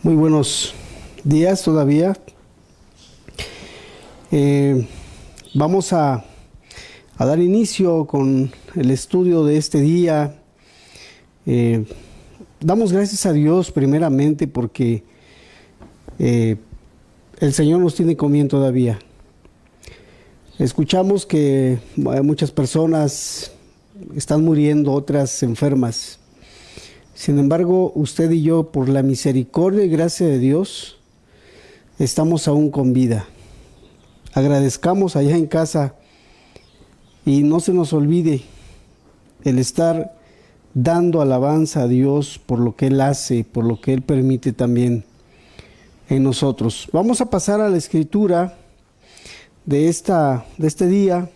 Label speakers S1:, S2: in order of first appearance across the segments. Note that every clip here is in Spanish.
S1: Muy buenos días todavía. Vamos a dar inicio con el estudio de este día. Damos gracias a Dios primeramente porque el Señor nos tiene con bien todavía. Escuchamos que muchas personas están muriendo, otras enfermas. Sin embargo, usted y yo, por la misericordia y gracia de Dios, estamos aún con vida. Agradezcamos allá en casa y no se nos olvide el estar dando alabanza a Dios por lo que Él hace, por lo que Él permite también en nosotros. Vamos a pasar a la escritura de este día.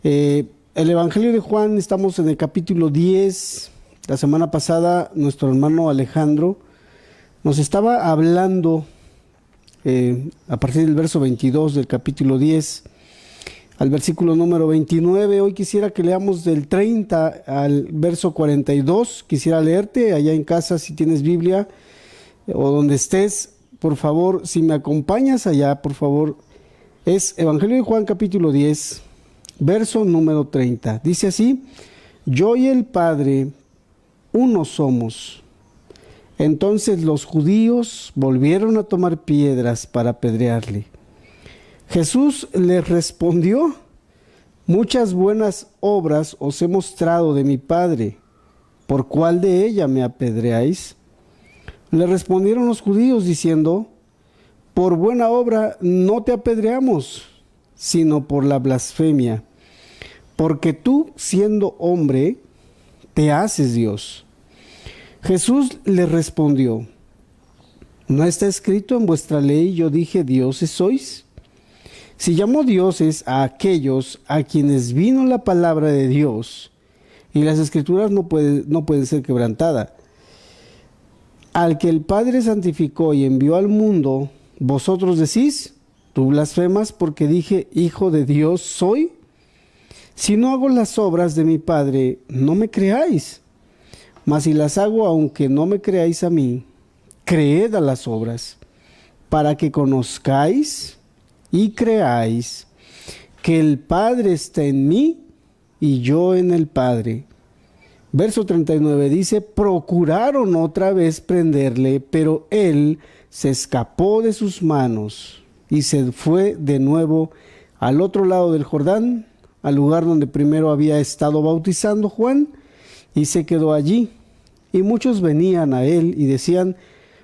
S1: El Evangelio de Juan, estamos en el capítulo 10. La semana pasada nuestro hermano Alejandro nos estaba hablando a partir del verso 22 del capítulo 10 al versículo número 29. Hoy quisiera que leamos del 30 al verso 42. Quisiera leerte allá en casa, si tienes Biblia o donde estés, por favor, si me acompañas allá, por favor. Es Evangelio de Juan capítulo 10, verso número 30. Dice así: yo y el Padre uno somos. Entonces los judíos volvieron a tomar piedras para apedrearle. Jesús les respondió: muchas buenas obras os he mostrado de mi Padre, ¿por cuál de ella me apedreáis? Le respondieron los judíos diciendo: por buena obra no te apedreamos, sino por la blasfemia, porque tú, siendo hombre, te haces Dios. Jesús le respondió: ¿no está escrito en vuestra ley, yo dije, dioses sois? Si llamó dioses a aquellos a quienes vino la palabra de Dios, y las escrituras no pueden ser quebrantadas, al que el Padre santificó y envió al mundo, vosotros decís: tú blasfemas porque dije, hijo de Dios soy. Si no hago las obras de mi Padre, no me creáis. Mas si las hago, aunque no me creáis a mí, creed a las obras, para que conozcáis y creáis que el Padre está en mí y yo en el Padre. Verso 39 dice: procuraron otra vez prenderle, pero él se escapó de sus manos y se fue de nuevo al otro lado del Jordán, al lugar donde primero había estado bautizando Juan, y se quedó allí. Y muchos venían a él y decían: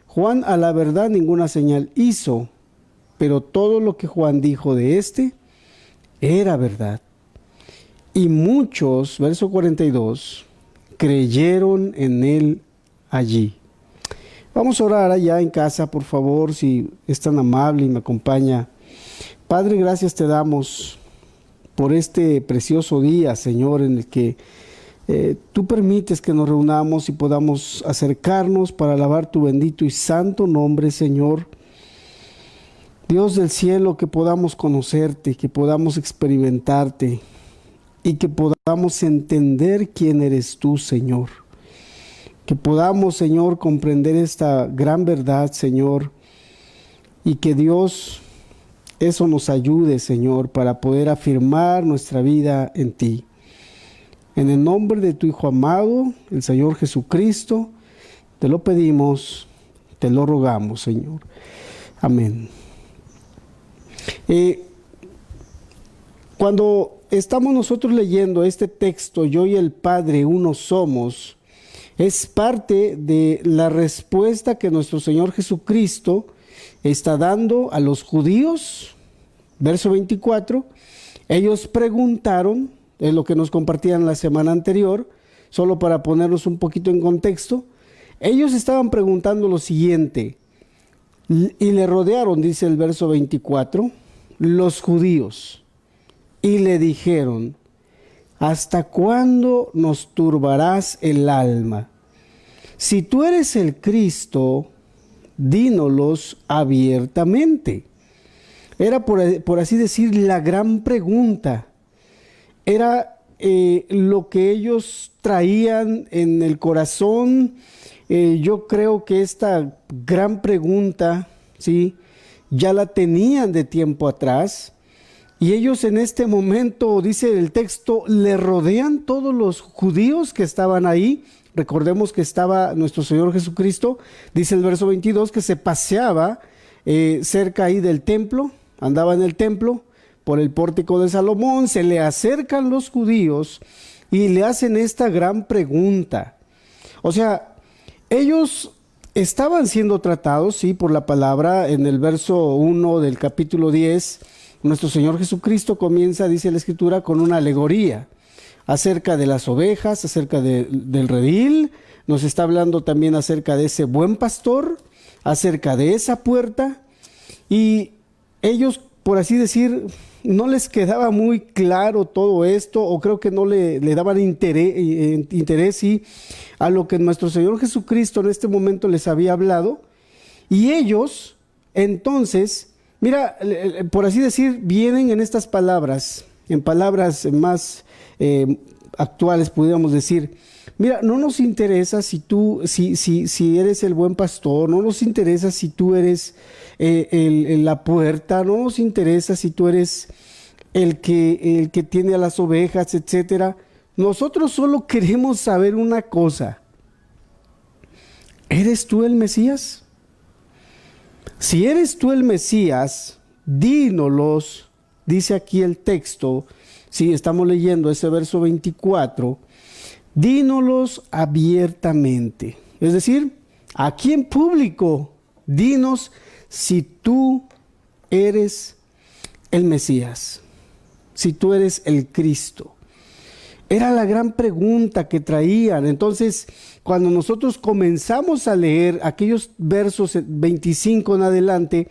S1: Juan a la verdad ninguna señal hizo, pero todo lo que Juan dijo de éste era verdad. Y muchos, verso 42, creyeron en él allí. Vamos a orar allá en casa, por favor, si es tan amable y me acompaña. Padre, gracias te damos por este precioso día, Señor, en el que tú permites que nos reunamos y podamos acercarnos para alabar tu bendito y santo nombre, Señor. Dios del cielo, que podamos conocerte, que podamos experimentarte y que podamos entender quién eres tú, Señor. Que podamos, Señor, comprender esta gran verdad, Señor, y que Dios, eso nos ayude, Señor, para poder afirmar nuestra vida en ti. En el nombre de tu Hijo amado, el Señor Jesucristo, te lo pedimos, te lo rogamos, Señor. Amén. Cuando estamos nosotros leyendo este texto, yo y el Padre uno somos, es parte de la respuesta que nuestro Señor Jesucristo está dando a los judíos. Verso 24, ellos preguntaron, es lo que nos compartían la semana anterior, solo para ponernos un poquito en contexto. Ellos estaban preguntando lo siguiente, y le rodearon, dice el verso 24, los judíos, y le dijeron: ¿hasta cuándo nos turbarás el alma? Si tú eres el Cristo, dínolos abiertamente. Era, por así decir, la gran pregunta. Era lo que ellos traían en el corazón, Yo creo que esta gran pregunta, ¿sí?, ya la tenían de tiempo atrás. Y ellos en este momento, dice el texto, le rodean todos los judíos que estaban ahí. Recordemos que estaba nuestro Señor Jesucristo, dice el verso 22, que se paseaba cerca ahí del templo, andaba en el templo por el pórtico de Salomón. Se le acercan los judíos y le hacen esta gran pregunta. O sea, ellos estaban siendo tratados, sí, por la palabra. En el verso 1 del capítulo 10, nuestro Señor Jesucristo comienza, dice la Escritura, con una alegoría acerca de las ovejas, acerca del redil. Nos está hablando también acerca de ese buen pastor, acerca de esa puerta. Y ellos, por así decir, no les quedaba muy claro todo esto, o creo que no le daban interés sí, a lo que nuestro Señor Jesucristo en este momento les había hablado. Y ellos, entonces, mira, por así decir, vienen en estas palabras, en palabras más actuales, pudiéramos decir: mira, no nos interesa si tú, si eres el buen pastor, no nos interesa si tú eres la puerta, no nos interesa si tú eres el que tiene a las ovejas, etcétera. Nosotros solo queremos saber una cosa: ¿eres tú el Mesías? Si eres tú el Mesías, dínolos, dice aquí el texto. Si estamos leyendo ese verso 24, dínolos abiertamente. Es decir, aquí en público, dinos si tú eres el Mesías, si tú eres el Cristo. Era la gran pregunta que traían. Entonces, cuando nosotros comenzamos a leer aquellos versos 25 en adelante,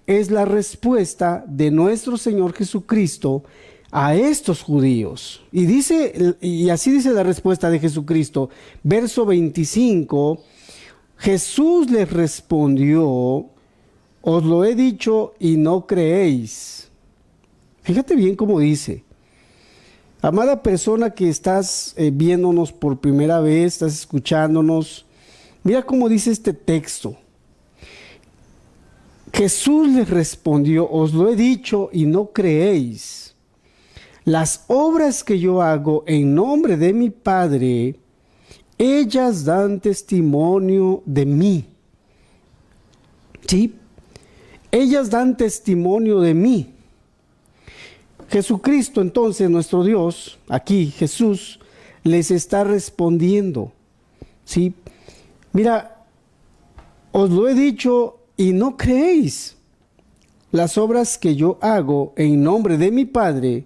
S1: es la respuesta de nuestro Señor Jesucristo a estos judíos. Y así dice la respuesta de Jesucristo. Verso 25, Jesús les respondió: os lo he dicho y no creéis. Fíjate bien cómo dice. Amada persona que estás viéndonos por primera vez, estás escuchándonos, mira cómo dice este texto. Jesús les respondió: os lo he dicho y no creéis. Las obras que yo hago en nombre de mi Padre, ellas dan testimonio de mí. ¿Sí? Ellas dan testimonio de mí. Jesucristo, entonces, nuestro Dios, aquí Jesús, les está respondiendo. ¿Sí? Mira, os lo he dicho y no creéis. Las obras que yo hago en nombre de mi Padre,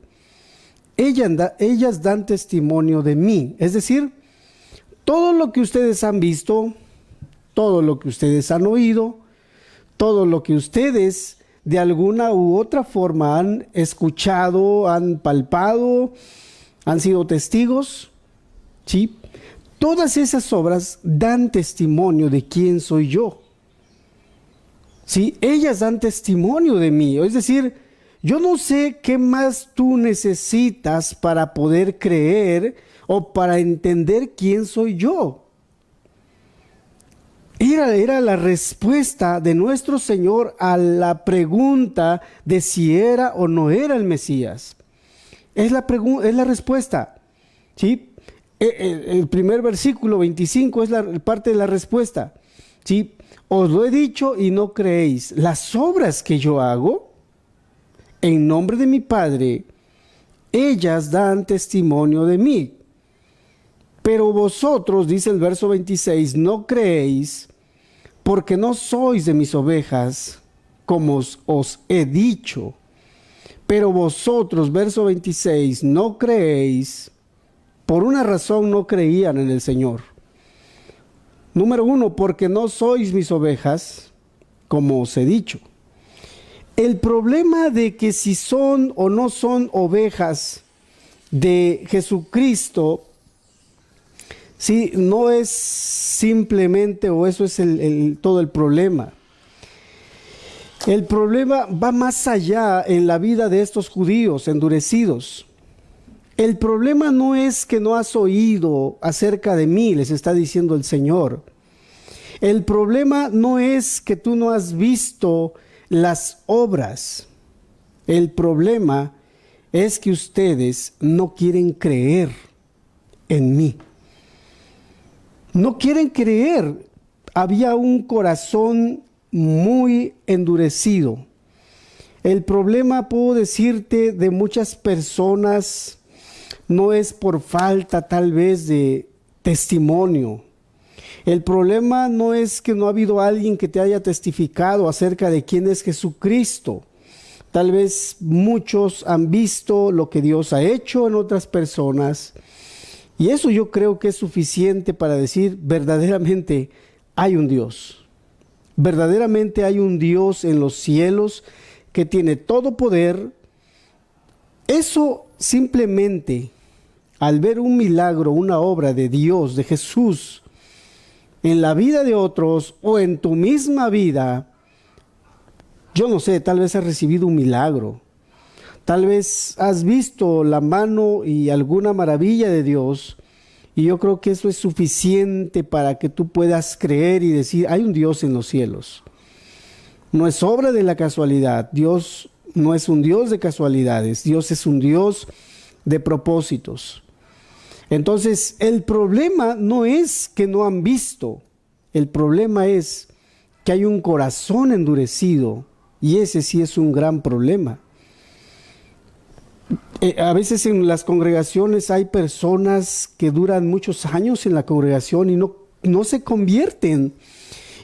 S1: ellas dan testimonio de mí. Es decir, todo lo que ustedes han visto, todo lo que ustedes han oído, todo lo que ustedes de alguna u otra forma han escuchado, han palpado, han sido testigos, ¿sí? Todas esas obras dan testimonio de quién soy yo. ¿Sí? Ellas dan testimonio de mí. Es decir, yo no sé qué más tú necesitas para poder creer o para entender quién soy yo. Era la respuesta de nuestro Señor a la pregunta de si era o no era el Mesías. Es la respuesta. ¿Sí? El primer versículo 25 es parte de la respuesta. ¿Sí? Os lo he dicho y no creéis. Las obras que yo hago en nombre de mi Padre, ellas dan testimonio de mí. Pero vosotros, dice el verso 26, no creéis, porque no sois de mis ovejas, como os he dicho. Pero vosotros, verso 26, no creéis. Por una razón no creían en el Señor. Número 1, porque no sois mis ovejas, como os he dicho. El problema de que si son o no son ovejas de Jesucristo, sí, no es simplemente, o eso es todo el problema. El problema va más allá en la vida de estos judíos endurecidos. El problema no es que no has oído acerca de mí, les está diciendo el Señor. El problema no es que tú no has visto las obras. El problema es que ustedes no quieren creer en mí. No quieren creer. Había un corazón muy endurecido. El problema, puedo decirte, de muchas personas no es por falta tal vez de testimonio. El problema no es que no ha habido alguien que te haya testificado acerca de quién es Jesucristo. Tal vez muchos han visto lo que Dios ha hecho en otras personas, y eso yo creo que es suficiente para decir verdaderamente hay un Dios. Verdaderamente hay un Dios en los cielos que tiene todo poder. Eso simplemente, al ver un milagro, una obra de Dios, de Jesús, en la vida de otros o en tu misma vida, yo no sé, tal vez has recibido un milagro. Tal vez has visto la mano y alguna maravilla de Dios, y yo creo que eso es suficiente para que tú puedas creer y decir, hay un Dios en los cielos. No es obra de la casualidad. Dios no es un Dios de casualidades. Dios es un Dios de propósitos. Entonces, el problema no es que no han visto. El problema es que hay un corazón endurecido, y ese sí es un gran problema. A veces en las congregaciones hay personas que duran muchos años en la congregación y no se convierten.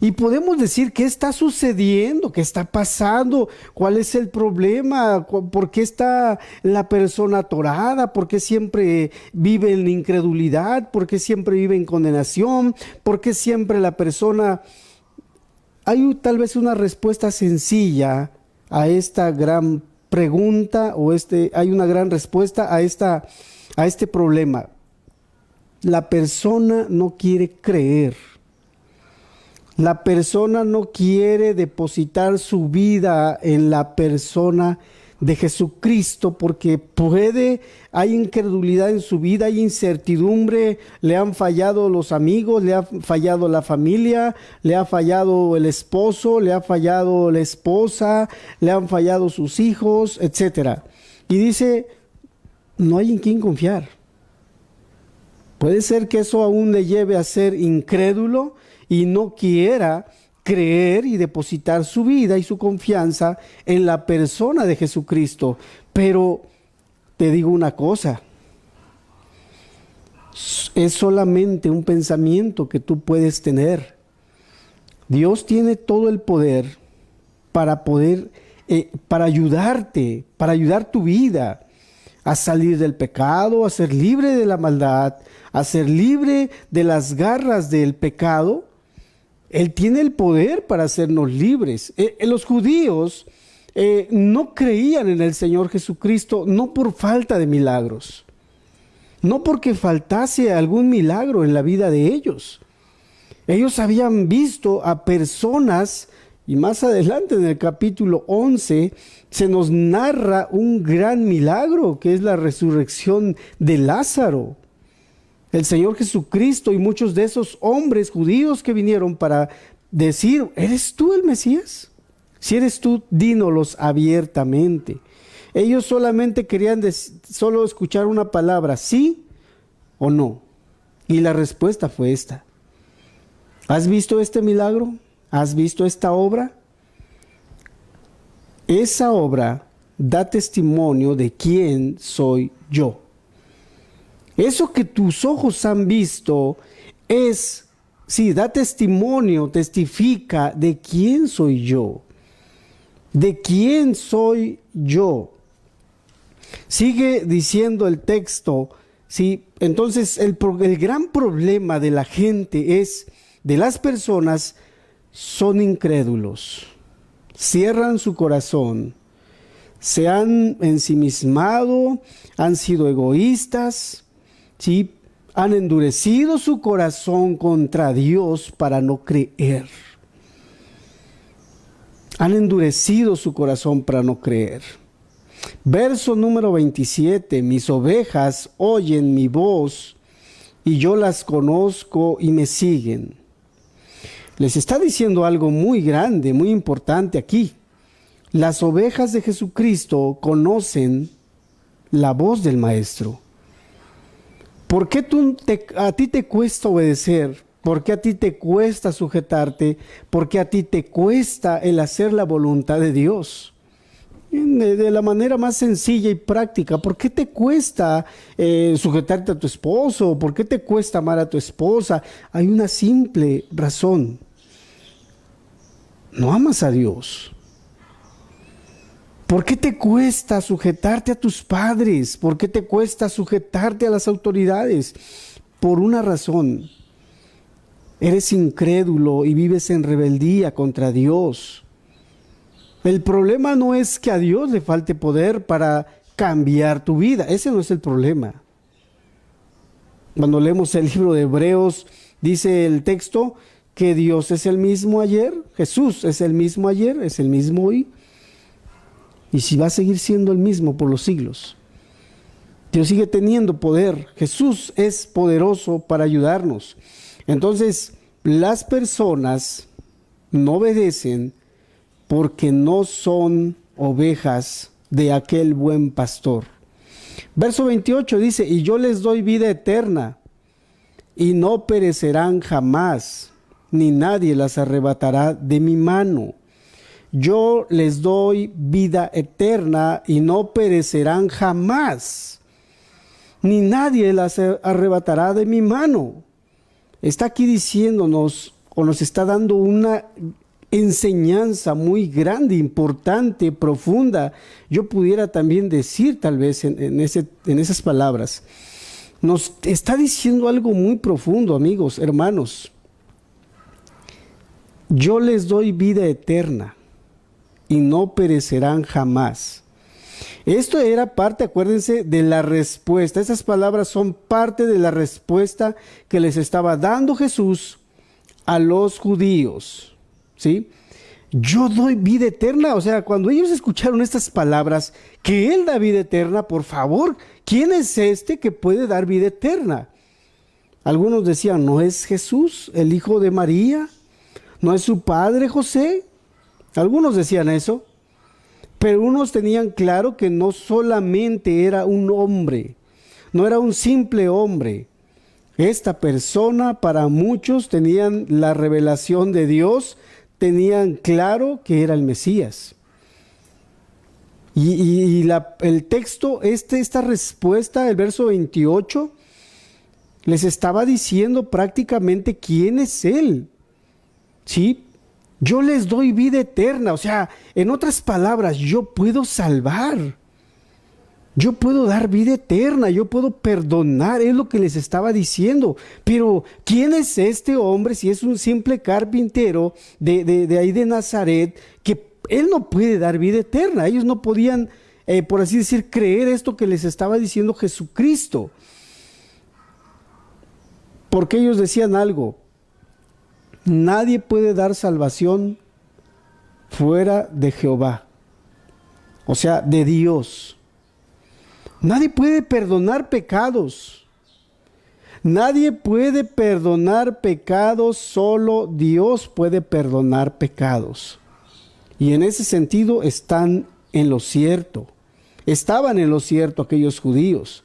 S1: Y podemos decir, ¿qué está sucediendo? ¿Qué está pasando? ¿Cuál es el problema? ¿Por qué está la persona atorada? ¿Por qué siempre vive en incredulidad? ¿Por qué siempre vive en condenación? ¿Por qué siempre la persona... Hay tal vez una respuesta sencilla a esta gran pregunta, hay una gran respuesta a este problema. La persona no quiere creer. La persona no quiere depositar su vida en la persona de Jesucristo porque hay incredulidad en su vida, hay incertidumbre, le han fallado los amigos, le ha fallado la familia, le ha fallado el esposo, le ha fallado la esposa, le han fallado sus hijos, etc. Y dice, no hay en quién confiar. Puede ser que eso aún le lleve a ser incrédulo y no quiera creer y depositar su vida y su confianza en la persona de Jesucristo. Pero te digo una cosa, es solamente un pensamiento que tú puedes tener. Dios tiene todo el poder para ayudarte, para ayudar tu vida a salir del pecado, a ser libre de la maldad, a ser libre de las garras del pecado. Él tiene el poder para hacernos libres. Los judíos no creían en el Señor Jesucristo, no por falta de milagros, no porque faltase algún milagro en la vida de ellos. Ellos habían visto a personas, y más adelante en el capítulo 11 se nos narra un gran milagro que es la resurrección de Lázaro. El Señor Jesucristo y muchos de esos hombres judíos que vinieron para decir, ¿eres tú el Mesías? Si eres tú, dínolos abiertamente. Ellos solamente querían solo escuchar una palabra, sí o no. Y la respuesta fue esta. ¿Has visto este milagro? ¿Has visto esta obra? Esa obra da testimonio de quién soy yo. Eso que tus ojos han visto da testimonio, testifica de quién soy yo. ¿De quién soy yo? Sigue diciendo el texto, ¿sí? Entonces el gran problema de la gente de las personas, son incrédulos. Cierran su corazón, se han ensimismado, han sido egoístas, ¿sí? Han endurecido su corazón contra Dios para no creer. Han endurecido su corazón para no creer. Verso número 27. Mis ovejas oyen mi voz y yo las conozco y me siguen. Les está diciendo algo muy grande, muy importante aquí. Las ovejas de Jesucristo conocen la voz del Maestro. ¿Por qué a ti te cuesta obedecer? ¿Por qué a ti te cuesta sujetarte? ¿Por qué a ti te cuesta el hacer la voluntad de Dios? De la manera más sencilla y práctica, ¿por qué te cuesta sujetarte a tu esposo? ¿Por qué te cuesta amar a tu esposa? Hay una simple razón. No amas a Dios. ¿Por qué te cuesta sujetarte a tus padres? ¿Por qué te cuesta sujetarte a las autoridades? Por una razón. Eres incrédulo y vives en rebeldía contra Dios. El problema no es que a Dios le falte poder para cambiar tu vida. Ese no es el problema. Cuando leemos el libro de Hebreos, dice el texto que Dios es el mismo ayer, Jesús es el mismo ayer, es el mismo hoy, y si va a seguir siendo el mismo por los siglos. Dios sigue teniendo poder. Jesús es poderoso para ayudarnos. Entonces, las personas no obedecen porque no son ovejas de aquel buen pastor. Verso 28 dice, y yo les doy vida eterna, y no perecerán jamás, ni nadie las arrebatará de mi mano. Yo les doy vida eterna, y no perecerán jamás, ni nadie las arrebatará de mi mano. Está aquí diciéndonos, o nos está dando una enseñanza muy grande, importante, profunda. Yo pudiera también decir tal vez en esas palabras. Nos está diciendo algo muy profundo, amigos, hermanos. Yo les doy vida eterna y no perecerán jamás. Esto era parte, acuérdense, de la respuesta. Esas palabras son parte de la respuesta que les estaba dando Jesús a los judíos. ¿Sí? Yo doy vida eterna. O sea, cuando ellos escucharon estas palabras, que Él da vida eterna, por favor, ¿quién es este que puede dar vida eterna? Algunos decían, ¿no es Jesús, el hijo de María? ¿No es su padre José? Algunos decían eso, pero unos tenían claro que no solamente era un hombre, no era un simple hombre. Esta persona, para muchos, tenían la revelación de Dios, tenían claro que era el Mesías. El texto, esta respuesta, el verso 28, les estaba diciendo prácticamente quién es Él. ¿Sí? Yo les doy vida eterna. O sea, en otras palabras, yo puedo salvar. Yo puedo dar vida eterna, yo puedo perdonar, es lo que les estaba diciendo. Pero, ¿quién es este hombre si es un simple carpintero de ahí de Nazaret, que él no puede dar vida eterna? Ellos no podían, por así decir, creer esto que les estaba diciendo Jesucristo. Porque ellos decían algo, nadie puede dar salvación fuera de Jehová, o sea, de Dios. Nadie puede perdonar pecados. Nadie puede perdonar pecados, solo Dios puede perdonar pecados. Y en ese sentido están en lo cierto. Estaban en lo cierto aquellos judíos.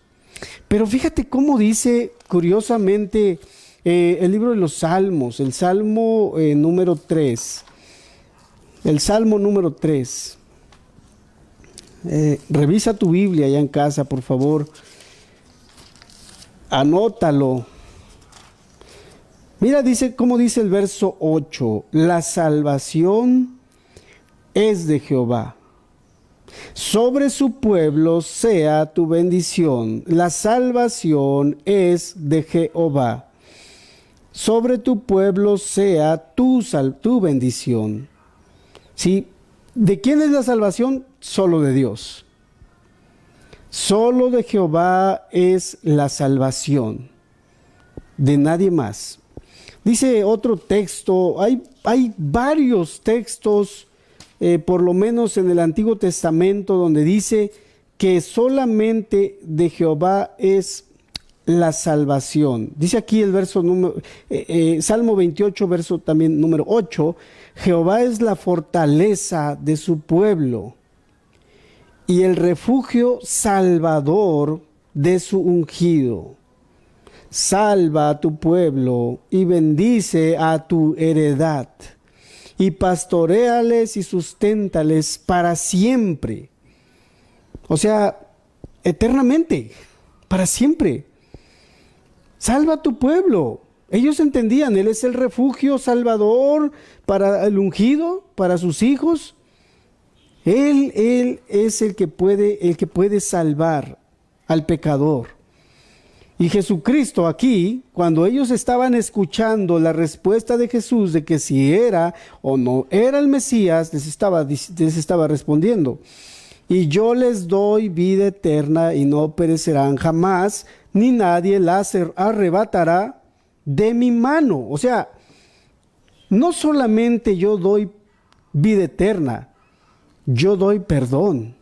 S1: Pero fíjate cómo dice curiosamente el libro de los Salmos, el Salmo número 3. El Salmo número 3. Revisa tu Biblia allá en casa, por favor. Anótalo. Mira, cómo dice el verso 8. La salvación es de Jehová. Sobre su pueblo sea tu bendición. La salvación es de Jehová. Sobre tu pueblo sea tu bendición. ¿Sí? ¿De quién es la salvación? Solo de Dios. Solo de Jehová es la salvación. De nadie más. Dice otro texto, hay varios textos, por lo menos en el Antiguo Testamento, donde dice que solamente de Jehová es la salvación. Dice aquí el verso Salmo 28, verso también número 8, Jehová es la fortaleza de su pueblo y el refugio salvador de su ungido. Salva a tu pueblo y bendice a tu heredad, y pastoréales y susténtales para siempre. O sea, eternamente, para siempre. Salva a tu pueblo. Ellos entendían, Él es el refugio salvador para el ungido, para sus hijos. Él es el que puede salvar al pecador. Y Jesucristo aquí, cuando ellos estaban escuchando la respuesta de Jesús de que si era o no era el Mesías, les estaba respondiendo: y yo les doy vida eterna y no perecerán jamás, ni nadie las arrebatará de mi mano. O sea, no solamente yo doy vida eterna, yo doy perdón.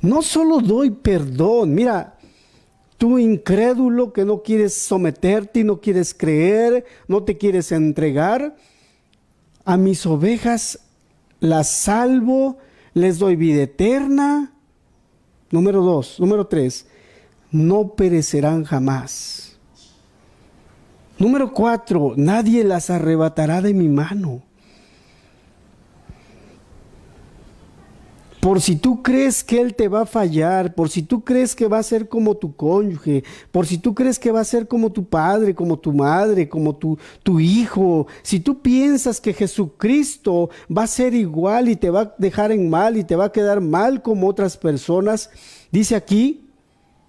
S1: No solo doy perdón, mira, tú incrédulo que no quieres someterte y no quieres creer, no te quieres entregar, a mis ovejas las salvo, les doy vida eterna. Número 2, número 3, no perecerán jamás. Número 4, nadie las arrebatará de mi mano. Por si tú crees que Él te va a fallar, por si tú crees que va a ser como tu cónyuge, por si tú crees que va a ser como tu padre, como tu madre, como tu hijo, si tú piensas que Jesucristo va a ser igual y te va a dejar en mal y te va a quedar mal como otras personas, dice aquí,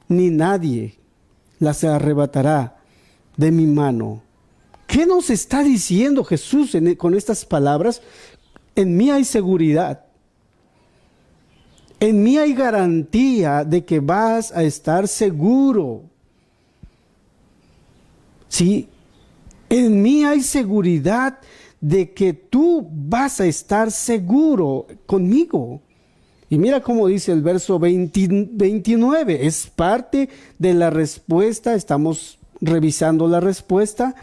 S1: ni nadie las arrebatará de mi mano. ¿Qué nos está diciendo Jesús con estas palabras? En mí hay seguridad. En mí hay garantía de que vas a estar seguro. Sí, en mí hay seguridad de que tú vas a estar seguro conmigo. Y mira cómo dice el verso 29, es parte de la respuesta, estamos revisando la respuesta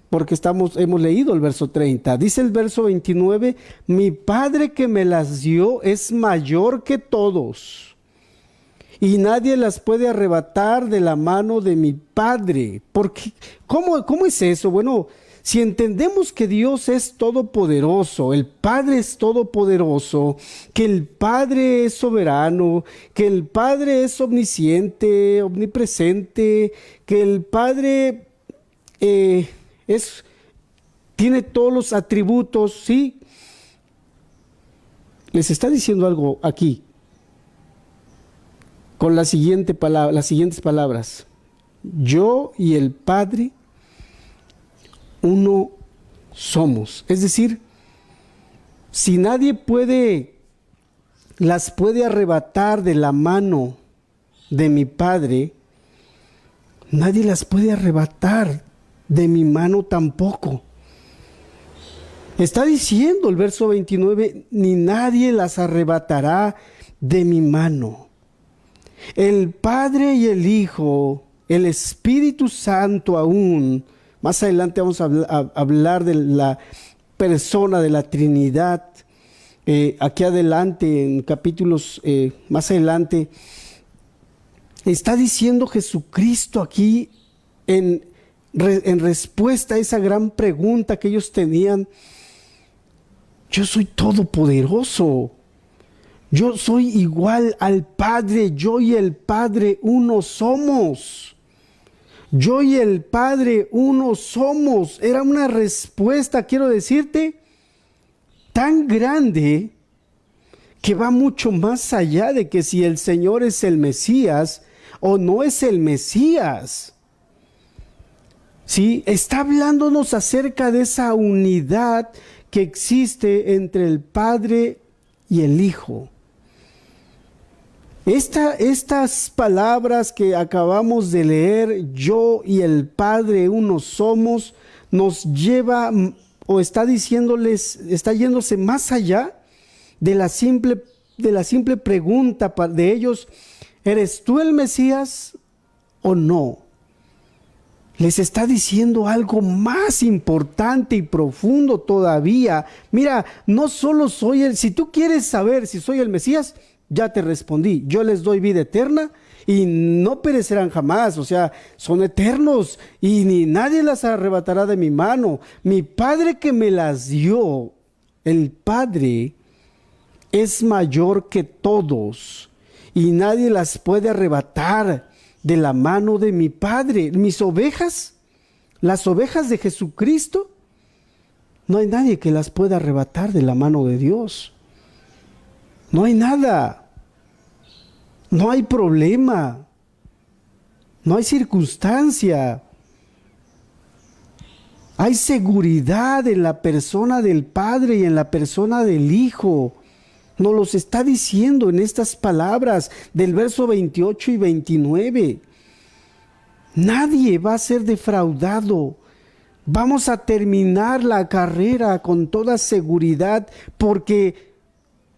S1: porque hemos leído el verso 30. Dice el verso 29, mi Padre que me las dio es mayor que todos, y nadie las puede arrebatar de la mano de mi Padre. Porque, ¿cómo es eso? Bueno, si entendemos que Dios es todopoderoso, el Padre es todopoderoso, que el Padre es soberano, que el Padre es omnisciente, omnipresente, que el Padre tiene todos los atributos, ¿sí? Les está diciendo algo aquí con las siguientes palabras. Yo y el Padre uno somos. Es decir, si nadie las puede arrebatar de la mano de mi Padre, nadie las puede arrebatar de mi mano tampoco. Está diciendo el verso 29, ni nadie las arrebatará de mi mano. El Padre y el Hijo, el Espíritu Santo aún, más adelante vamos a hablar de la persona de la Trinidad. Aquí adelante, en capítulos más adelante, está diciendo Jesucristo aquí en respuesta a esa gran pregunta que ellos tenían: yo soy todopoderoso, yo soy igual al Padre, yo y el Padre uno somos. Yo y el Padre uno somos. Era una respuesta, quiero decirte, tan grande que va mucho más allá de que si el Señor es el Mesías o no es el Mesías. Sí, está hablándonos acerca de esa unidad que existe entre el Padre y el Hijo. Estas palabras que acabamos de leer, yo y el Padre uno somos, nos lleva o está yéndose más allá de la simple pregunta de ellos: ¿eres tú el Mesías o no? les está diciendo algo más importante y profundo todavía. Mira, no solo si tú quieres saber si soy el Mesías, ya te respondí, yo les doy vida eterna y no perecerán jamás, o sea, son eternos y ni nadie las arrebatará de mi mano. Mi Padre que me las dio, el Padre es mayor que todos y nadie las puede arrebatar de la mano de mi Padre. Mis ovejas, las ovejas de Jesucristo, no hay nadie que las pueda arrebatar de la mano de Dios. No hay nada. No hay problema. No hay circunstancia. Hay seguridad en la persona del Padre y en la persona del Hijo. Nos los está diciendo en estas palabras del verso 28 y 29. Nadie va a ser defraudado. Vamos a terminar la carrera con toda seguridad, porque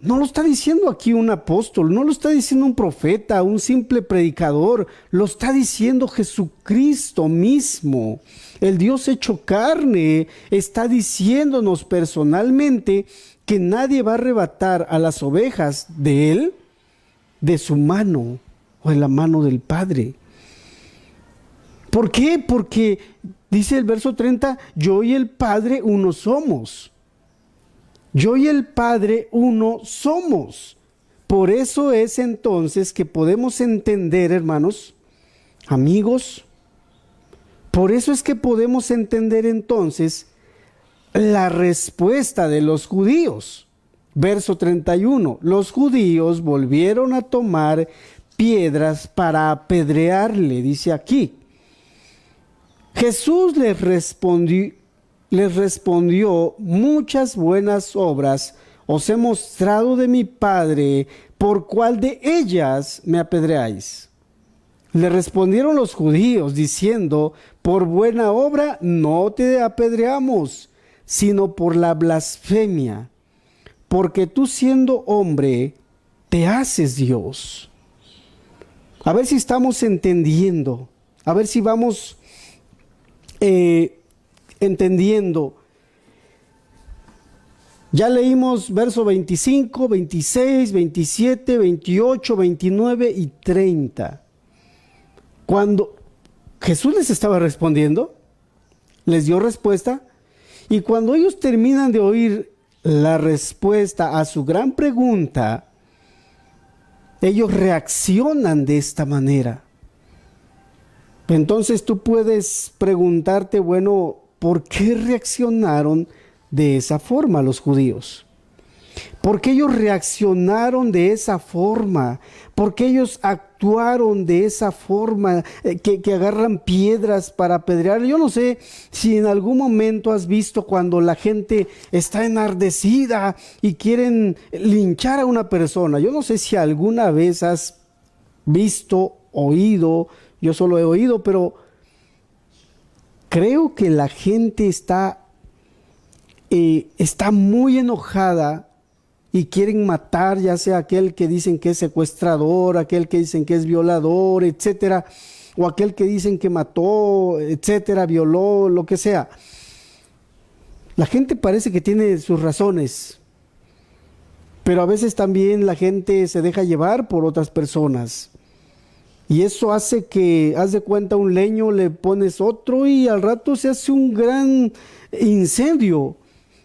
S1: no lo está diciendo aquí un apóstol, no lo está diciendo un profeta, un simple predicador, lo está diciendo Jesucristo mismo. El Dios hecho carne está diciéndonos personalmente que nadie va a arrebatar a las ovejas de Él, de su mano o de la mano del Padre. ¿Por qué? Porque dice el verso 30, yo y el Padre uno somos. Yo y el Padre uno somos. Por eso es entonces que podemos entender, hermanos, amigos, por eso es que podemos entender entonces la respuesta de los judíos. Verso 31, los judíos volvieron a tomar piedras para apedrearle, dice aquí. Jesús les respondió, muchas buenas obras os he mostrado de mi Padre, ¿por cuál de ellas me apedreáis? Le respondieron los judíos diciendo, por buena obra no te apedreamos, sino por la blasfemia, porque tú siendo hombre te haces Dios. A ver si estamos entendiendo, a ver si vamos entendiendo. Ya leímos verso 25, 26, 27, 28, 29 y 30. Cuando Jesús les estaba respondiendo, les dio respuesta, y cuando ellos terminan de oír la respuesta a su gran pregunta, ellos reaccionan de esta manera. Entonces tú puedes preguntarte, bueno, ¿por qué reaccionaron de esa forma los judíos? ¿Por qué ellos reaccionaron de esa forma? ¿Por qué ellos actuaron de esa forma, que agarran piedras para apedrear? Yo no sé si en algún momento has visto cuando la gente está enardecida y quieren linchar a una persona. Yo no sé si alguna vez has visto, oído, yo solo he oído, pero creo que la gente está muy enojada y quieren matar, ya sea aquel que dicen que es secuestrador, aquel que dicen que es violador, etcétera, o aquel que dicen que mató, etcétera, violó, lo que sea. La gente parece que tiene sus razones, pero a veces también la gente se deja llevar por otras personas. Y eso hace que, haz de cuenta, un leño, le pones otro y al rato se hace un gran incendio,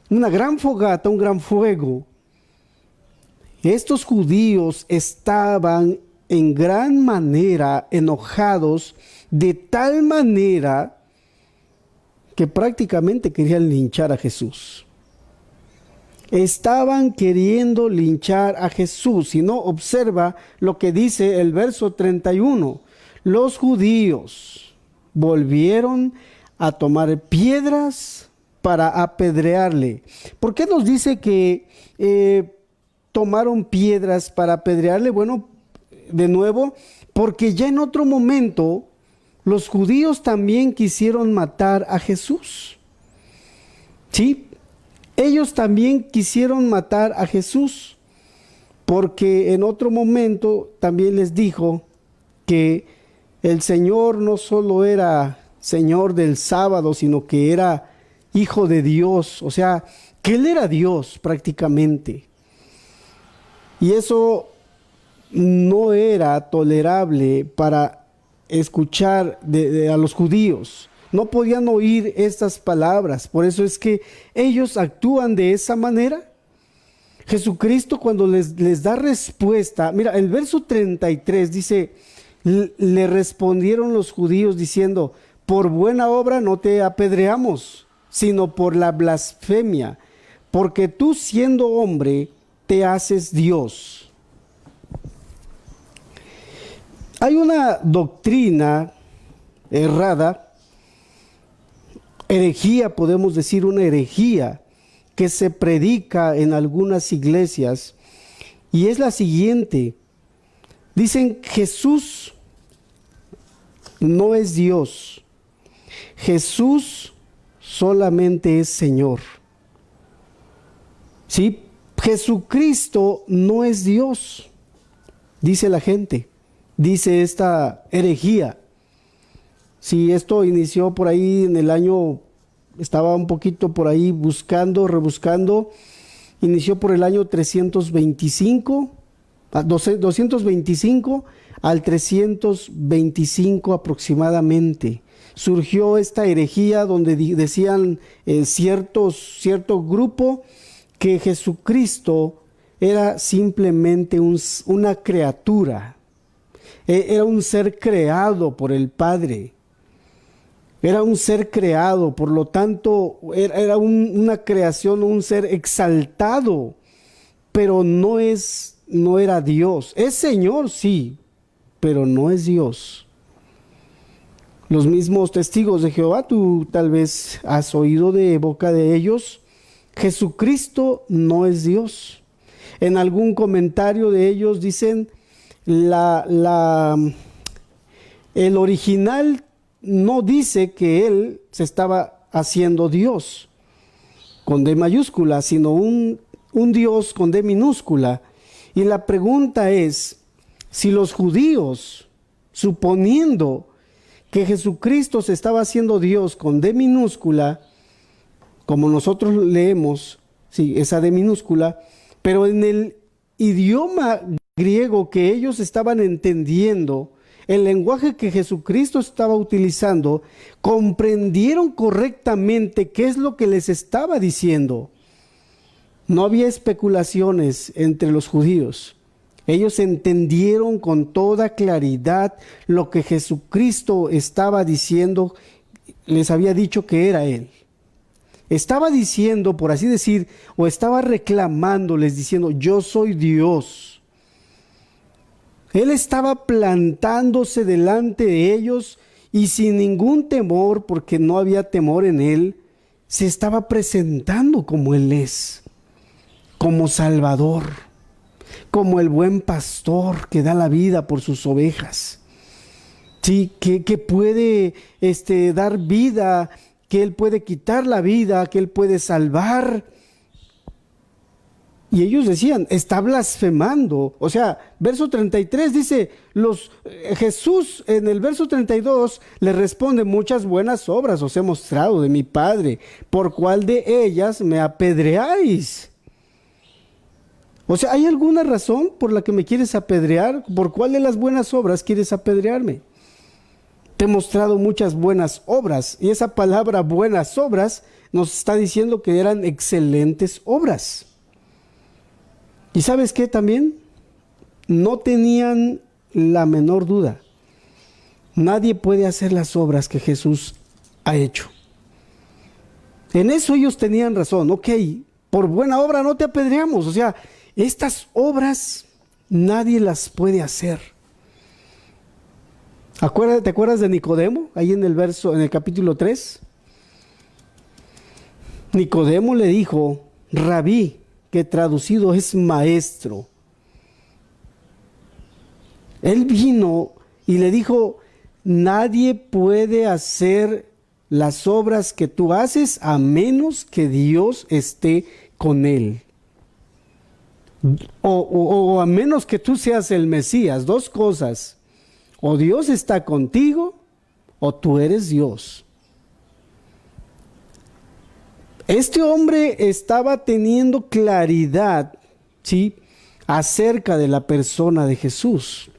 S1: una gran fogata, un gran fuego. Estos judíos estaban en gran manera enojados, de tal manera que prácticamente querían linchar a Jesús. Estaban queriendo linchar a Jesús. Si no, observa lo que dice el verso 31. Los judíos volvieron a tomar piedras para apedrearle. ¿Por qué nos dice que tomaron piedras para apedrearle? Bueno, de nuevo, porque ya en otro momento los judíos también quisieron matar a Jesús. ¿Sí? Ellos también quisieron matar a Jesús, porque en otro momento también les dijo que el Señor no solo era Señor del sábado, sino que era hijo de Dios, o sea, que Él era Dios prácticamente. Y eso no era tolerable para escuchar a los judíos. No podían oír estas palabras. Por eso es que ellos actúan de esa manera. Jesucristo cuando les da respuesta, mira, el verso 33 dice, le respondieron los judíos diciendo, por buena obra no te apedreamos, sino por la blasfemia, porque tú siendo hombre te haces Dios. Hay una doctrina errada, herejía, podemos decir una herejía, que se predica en algunas iglesias, y es la siguiente. Dicen, Jesús no es Dios, Jesús solamente es Señor. ¿Sí? Jesucristo no es Dios, dice la gente, dice esta herejía. Sí, esto inició por ahí en el año, estaba un poquito por ahí buscando, rebuscando, inició por el año 225 al 325 aproximadamente. Surgió esta herejía donde decían cierto grupo que Jesucristo era simplemente una criatura, era un ser creado por el Padre. Era un ser creado, por lo tanto, era una creación, un ser exaltado, pero no era Dios. Es Señor, sí, pero no es Dios. Los mismos testigos de Jehová, tú tal vez has oído de boca de ellos, Jesucristo no es Dios. En algún comentario de ellos dicen, el original no dice que Él se estaba haciendo Dios con D mayúscula, sino un Dios con D minúscula. Y la pregunta es, si los judíos, suponiendo que Jesucristo se estaba haciendo Dios con D minúscula, como nosotros leemos, sí, esa D minúscula, pero en el idioma griego que ellos estaban entendiendo, el lenguaje que Jesucristo estaba utilizando, comprendieron correctamente qué es lo que les estaba diciendo. No había especulaciones entre los judíos. Ellos entendieron con toda claridad lo que Jesucristo estaba diciendo, les había dicho que era Él. Estaba diciendo, por así decir, o estaba reclamándoles, diciendo, yo soy Dios. Él estaba plantándose delante de ellos y sin ningún temor, porque no había temor en Él, se estaba presentando como Él es, como Salvador, como el buen pastor que da la vida por sus ovejas. Sí, que puede dar vida, que Él puede quitar la vida, que Él puede salvar. Y ellos decían, está blasfemando. O sea, verso 33 dice, Jesús en el verso 32 le responde, muchas buenas obras os he mostrado de mi Padre, ¿por cuál de ellas me apedreáis? O sea, ¿hay alguna razón por la que me quieres apedrear? ¿Por cuál de las buenas obras quieres apedrearme? Te he mostrado muchas buenas obras, y esa palabra buenas obras nos está diciendo que eran excelentes obras. ¿Y sabes qué también? No tenían la menor duda. Nadie puede hacer las obras que Jesús ha hecho. En eso ellos tenían razón. Ok, por buena obra no te apedreamos. O sea, estas obras nadie las puede hacer. ¿Te acuerdas de Nicodemo? Ahí en el capítulo 3. Nicodemo le dijo, Rabí, que traducido es maestro. Él vino y le dijo, nadie puede hacer las obras que tú haces a menos que Dios esté con él. O a menos que tú seas el Mesías. Dos cosas. O Dios está contigo o tú eres Dios. Este hombre estaba teniendo claridad, ¿sí?, acerca de la persona de Jesús.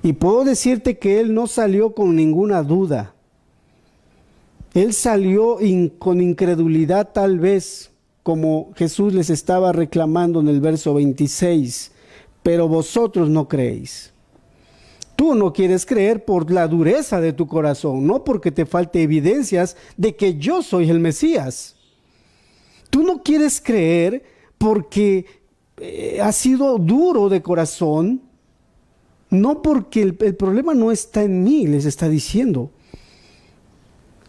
S1: Y puedo decirte que él no salió con ninguna duda. Él salió con incredulidad, tal vez, como Jesús les estaba reclamando en el verso 26. Pero vosotros no creéis. Tú no quieres creer por la dureza de tu corazón, no porque te falte evidencias de que yo soy el Mesías. Tú no quieres creer porque has sido duro de corazón, no porque el problema no está en mí, les está diciendo.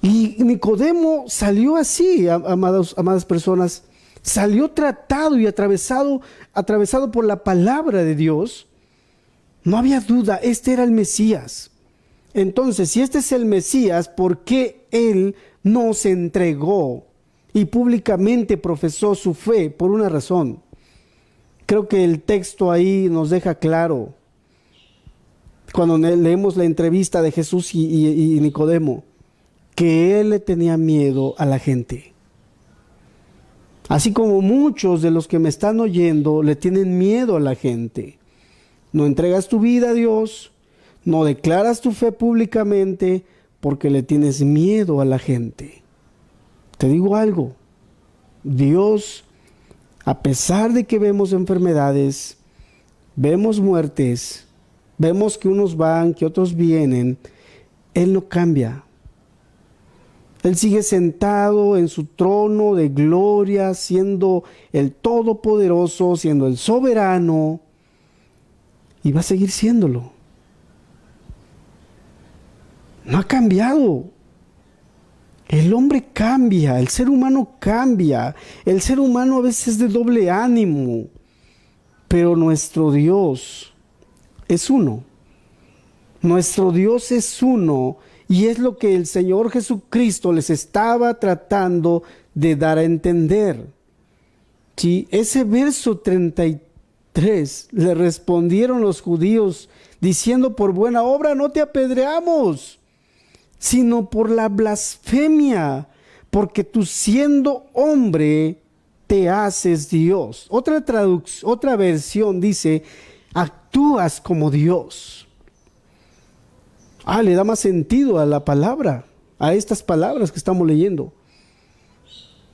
S1: Y Nicodemo salió así, amadas personas, salió tratado y atravesado por la palabra de Dios. No había duda, este era el Mesías. Entonces, si este es el Mesías, ¿por qué él no se entregó y públicamente profesó su fe? Por una razón. Creo que el texto ahí nos deja claro. Cuando leemos la entrevista de Jesús y Nicodemo, que él le tenía miedo a la gente. Así como muchos de los que me están oyendo le tienen miedo a la gente. No entregas tu vida a Dios, no declaras tu fe públicamente porque le tienes miedo a la gente. Te digo algo, Dios, a pesar de que vemos enfermedades, vemos muertes, vemos que unos van, que otros vienen, Él no cambia. Él sigue sentado en su trono de gloria, siendo el Todopoderoso, siendo el soberano, y va a seguir siéndolo. No ha cambiado. El hombre cambia, el ser humano cambia. El ser humano a veces es de doble ánimo, pero nuestro Dios es uno. Nuestro Dios es uno, y es lo que el Señor Jesucristo les estaba tratando de dar a entender. Sí, ese verso 33 le respondieron los judíos diciendo: por buena obra no te apedreamos, sino por la blasfemia, porque tú siendo hombre te haces Dios. Otra versión dice: actúas como Dios. Le da más sentido a la palabra, a estas palabras que estamos leyendo.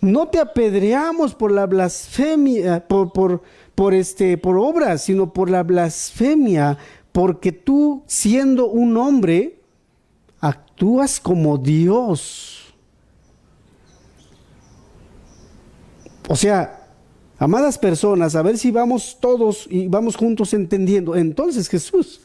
S1: No te apedreamos por la blasfemia, por obras, sino por la blasfemia, porque tú, siendo un hombre, actúas como Dios. O sea, amadas personas, a ver si vamos todos y vamos juntos entendiendo. Entonces Jesús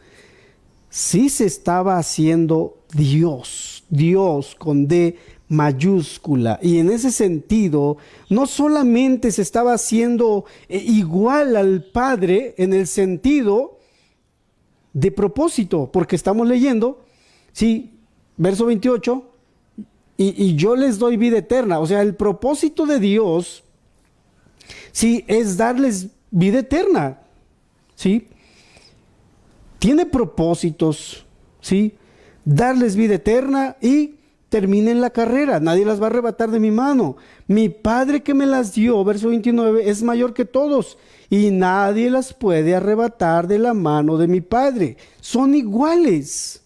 S1: sí se estaba haciendo Dios, Dios con D mayúscula, y en ese sentido no solamente se estaba haciendo igual al Padre en el sentido de propósito, porque estamos leyendo, sí, verso 28, y yo les doy vida eterna. O sea, el propósito de Dios, sí, es darles vida eterna, sí, tiene propósitos, sí, darles vida eterna y terminen la carrera, nadie las va a arrebatar de mi mano. Mi Padre que me las dio, verso 29, es mayor que todos y nadie las puede arrebatar de la mano de mi Padre. Son iguales,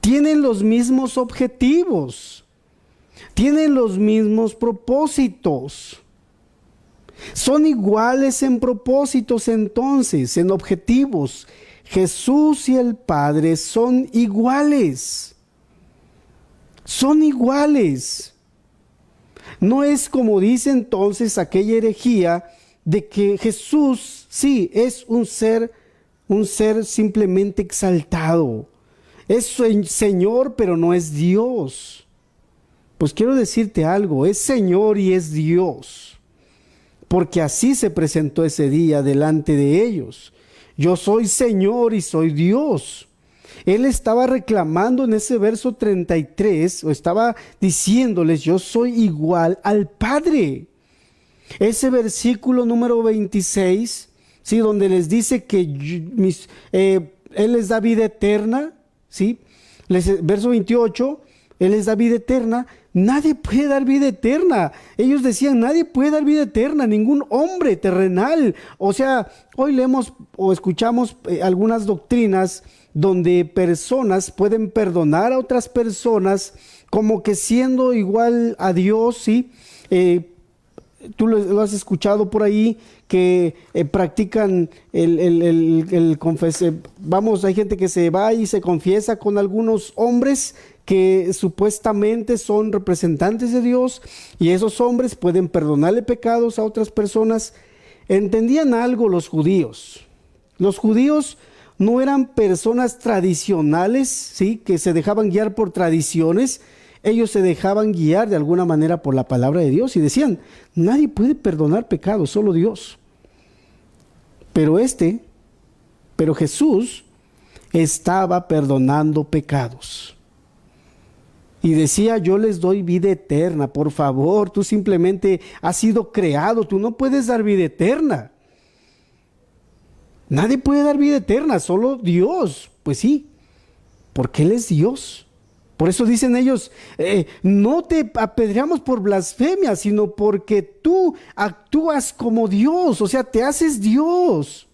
S1: tienen los mismos objetivos, tienen los mismos propósitos. Son iguales en propósitos, entonces, en objetivos. Jesús y el Padre son iguales. Son iguales. No es como dice entonces aquella herejía de que Jesús sí es un ser simplemente exaltado. Es Señor, pero no es Dios. Pues quiero decirte algo, es Señor y es Dios, porque así se presentó ese día delante de ellos. Yo soy Señor y soy Dios. Él estaba reclamando en ese verso 33, o estaba diciéndoles: yo soy igual al Padre. Ese versículo número 26, ¿sí?, donde les dice que Él les da vida eterna, ¿sí?, Verso 28, Él les da vida eterna. Nadie puede dar vida eterna. Ellos decían, nadie puede dar vida eterna, ningún hombre terrenal. O sea, hoy leemos o escuchamos algunas doctrinas donde personas pueden perdonar a otras personas como que siendo igual a Dios, ¿sí? Tú lo has escuchado por ahí, que practican vamos, hay gente que se va y se confiesa con algunos hombres que supuestamente son representantes de Dios, y esos hombres pueden perdonarle pecados a otras personas. Entendían algo los judíos. Los judíos no eran personas tradicionales, ¿sí?, que se dejaban guiar por tradiciones. Ellos se dejaban guiar de alguna manera por la palabra de Dios y decían, nadie puede perdonar pecados, solo Dios. Pero Jesús estaba perdonando pecados. Y decía, yo les doy vida eterna, por favor, tú simplemente has sido creado, tú no puedes dar vida eterna. Nadie puede dar vida eterna, solo Dios. Pues sí, porque Él es Dios. Por eso dicen ellos, no te apedreamos por blasfemia, sino porque tú actúas como Dios, o sea, te haces Dios.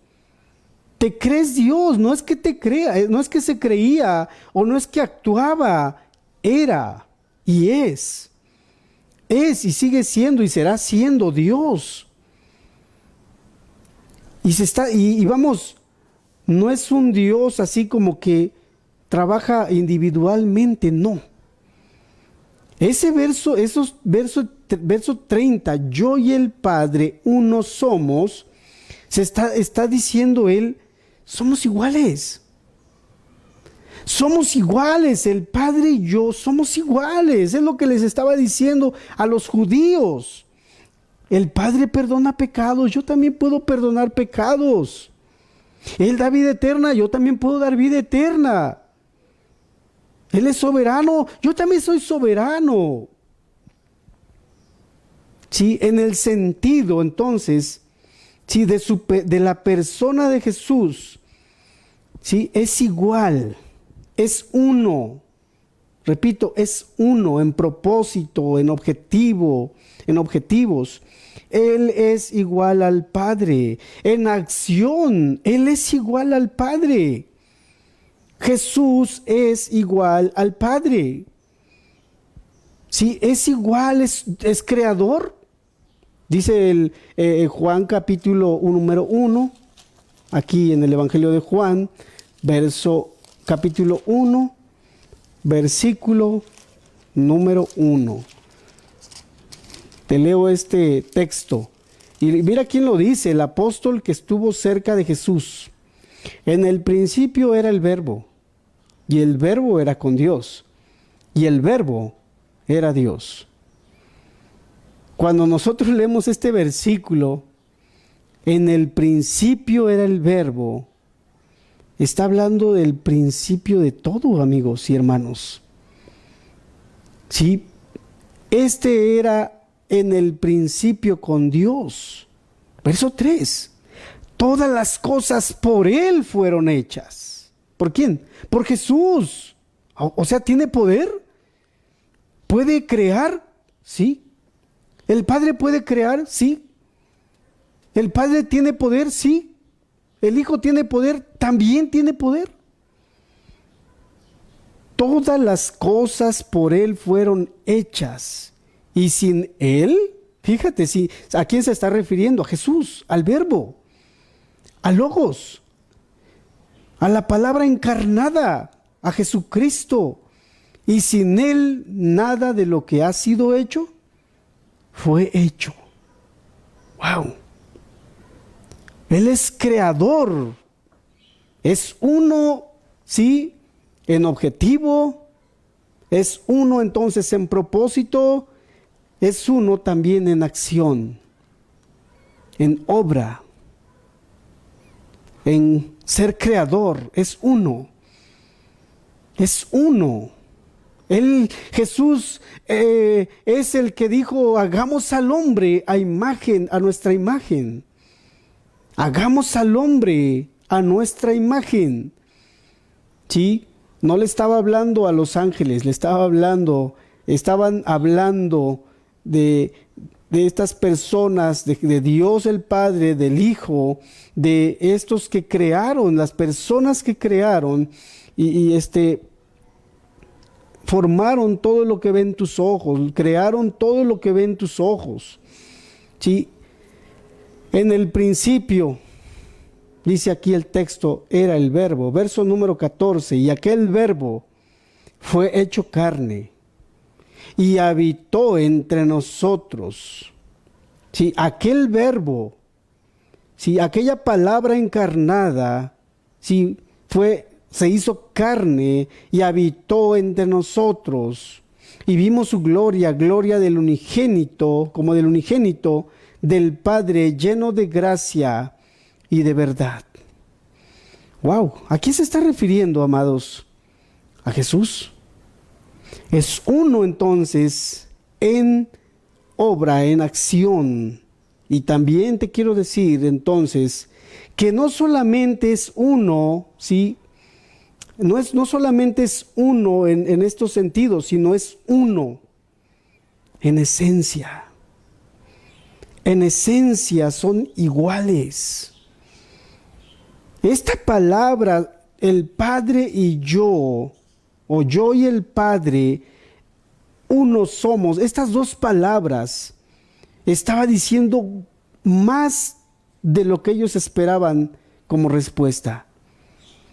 S1: Te crees Dios, no es que te crea, no es que se creía o no es que actuaba, era y es. Es y sigue siendo y será siendo Dios. Y vamos, no es un Dios así como que trabaja individualmente, no. Ese verso 30, yo y el Padre uno somos, está diciendo él, somos iguales. Somos iguales, el Padre y yo somos iguales. Es lo que les estaba diciendo a los judíos. El Padre perdona pecados, yo también puedo perdonar pecados. Él da vida eterna, yo también puedo dar vida eterna. Él es soberano, yo también soy soberano. Sí, en el sentido, entonces, sí, de la persona de Jesús, sí, es igual, es uno. Repito, es uno en propósito, en objetivo, en objetivos. Él es igual al Padre. En acción, Él es igual al Padre. Jesús es igual al Padre. Sí, es igual, es creador. Dice Juan capítulo número 1, aquí en el Evangelio de Juan, capítulo 1, versículo número 1. Te leo este texto. Y mira quién lo dice, el apóstol que estuvo cerca de Jesús. En el principio era el Verbo, y el Verbo era con Dios, y el Verbo era Dios. Cuando nosotros leemos este versículo, en el principio era el Verbo, está hablando del principio de todo, amigos y hermanos. Sí, este era en el principio con Dios. Verso 3. Todas las cosas por Él fueron hechas. ¿Por quién? Por Jesús. O sea, ¿tiene poder? ¿Puede crear? Sí. ¿El Padre puede crear? Sí. ¿El Padre tiene poder? Sí. ¿El Hijo tiene poder? También tiene poder. Todas las cosas por Él fueron hechas. Y sin Él, fíjate, ¿a quién se está refiriendo? A Jesús, al Verbo, a Logos, a la palabra encarnada, a Jesucristo. Y sin Él, nada de lo que ha sido hecho fue hecho. ¡Wow! Él es creador. Es uno, sí, en objetivo. Es uno entonces en propósito. Es uno también en acción, en obra, en ser creador. Es uno. Es uno. Jesús es el que dijo, hagamos al hombre a nuestra imagen. Hagamos al hombre a nuestra imagen. ¿Sí? No le estaba hablando a los ángeles, estaban hablando de estas personas, de Dios el Padre, del Hijo, de estos que crearon, las personas que crearon formaron todo lo que ven tus ojos, crearon todo lo que ven tus ojos. ¿Sí? En el principio, dice aquí el texto, era el verbo, verso número 14, y aquel verbo fue hecho carne y habitó entre nosotros. Sí, aquel verbo, sí, aquella palabra encarnada, sí, se hizo carne y habitó entre nosotros. Y vimos su gloria, gloria del unigénito, como del unigénito del Padre, lleno de gracia y de verdad. Wow, ¿a quién se está refiriendo, amados? A Jesús. Es uno entonces en obra, en acción. Y también te quiero decir entonces que no solamente es uno, ¿sí? No solamente es uno en estos sentidos, sino es uno en esencia. En esencia son iguales. Esta palabra, el Padre y yo, o yo y el Padre, uno somos. Estas dos palabras estaba diciendo más de lo que ellos esperaban como respuesta.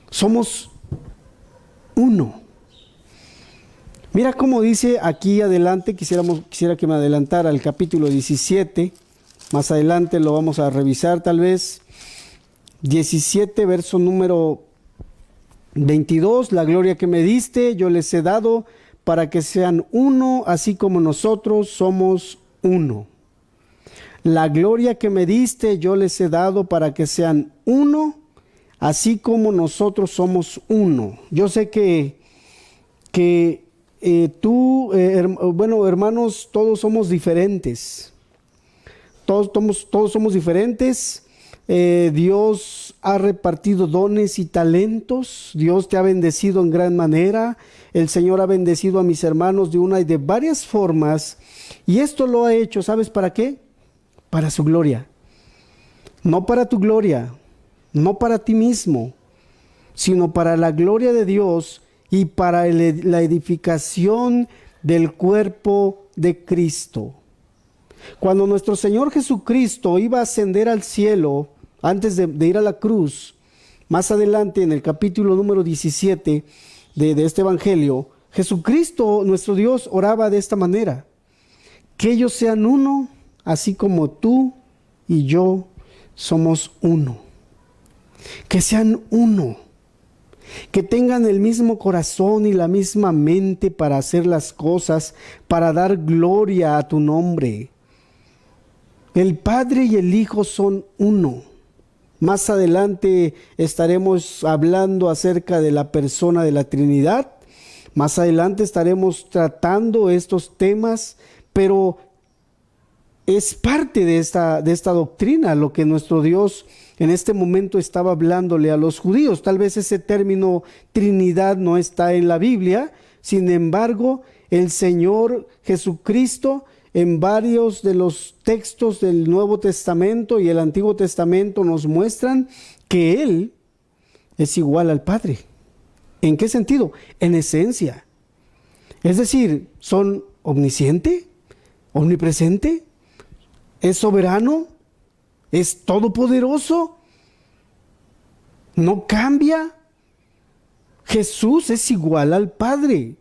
S1: Somos uno. Mira cómo dice aquí adelante, quisiera que me adelantara al capítulo 17, más adelante lo vamos a revisar tal vez. 17, verso número 22, la gloria que me diste, yo les he dado para que sean uno, así como nosotros somos uno. La gloria que me diste, yo les he dado para que sean uno, así como nosotros somos uno. Yo sé que bueno, hermanos, todos somos diferentes. Todos somos diferentes. Dios ha repartido dones y talentos. Dios te ha bendecido en gran manera. El Señor ha bendecido a mis hermanos de una y de varias formas. Y esto lo ha hecho, ¿sabes para qué? Para su gloria. No para tu gloria, no para ti mismo, sino para la gloria de Dios y para la edificación del cuerpo de Cristo. Cuando nuestro Señor Jesucristo iba a ascender al cielo, antes de ir a la cruz, más adelante en el capítulo número 17 de este evangelio, Jesucristo, nuestro Dios, oraba de esta manera: que ellos sean uno, así como tú y yo somos uno. Que sean uno. Que tengan el mismo corazón y la misma mente para hacer las cosas, para dar gloria a tu nombre. El Padre y el Hijo son uno. Más adelante estaremos hablando acerca de la persona de la Trinidad. Más adelante estaremos tratando estos temas, pero es parte de esta doctrina lo que nuestro Dios en este momento estaba hablándole a los judíos. Tal vez ese término Trinidad no está en la Biblia, sin embargo, el Señor Jesucristo en varios de los textos del Nuevo Testamento y el Antiguo Testamento nos muestran que Él es igual al Padre. ¿En qué sentido? En esencia. Es decir, son omnisciente, omnipresente, es soberano, es todopoderoso, no cambia. Jesús es igual al Padre.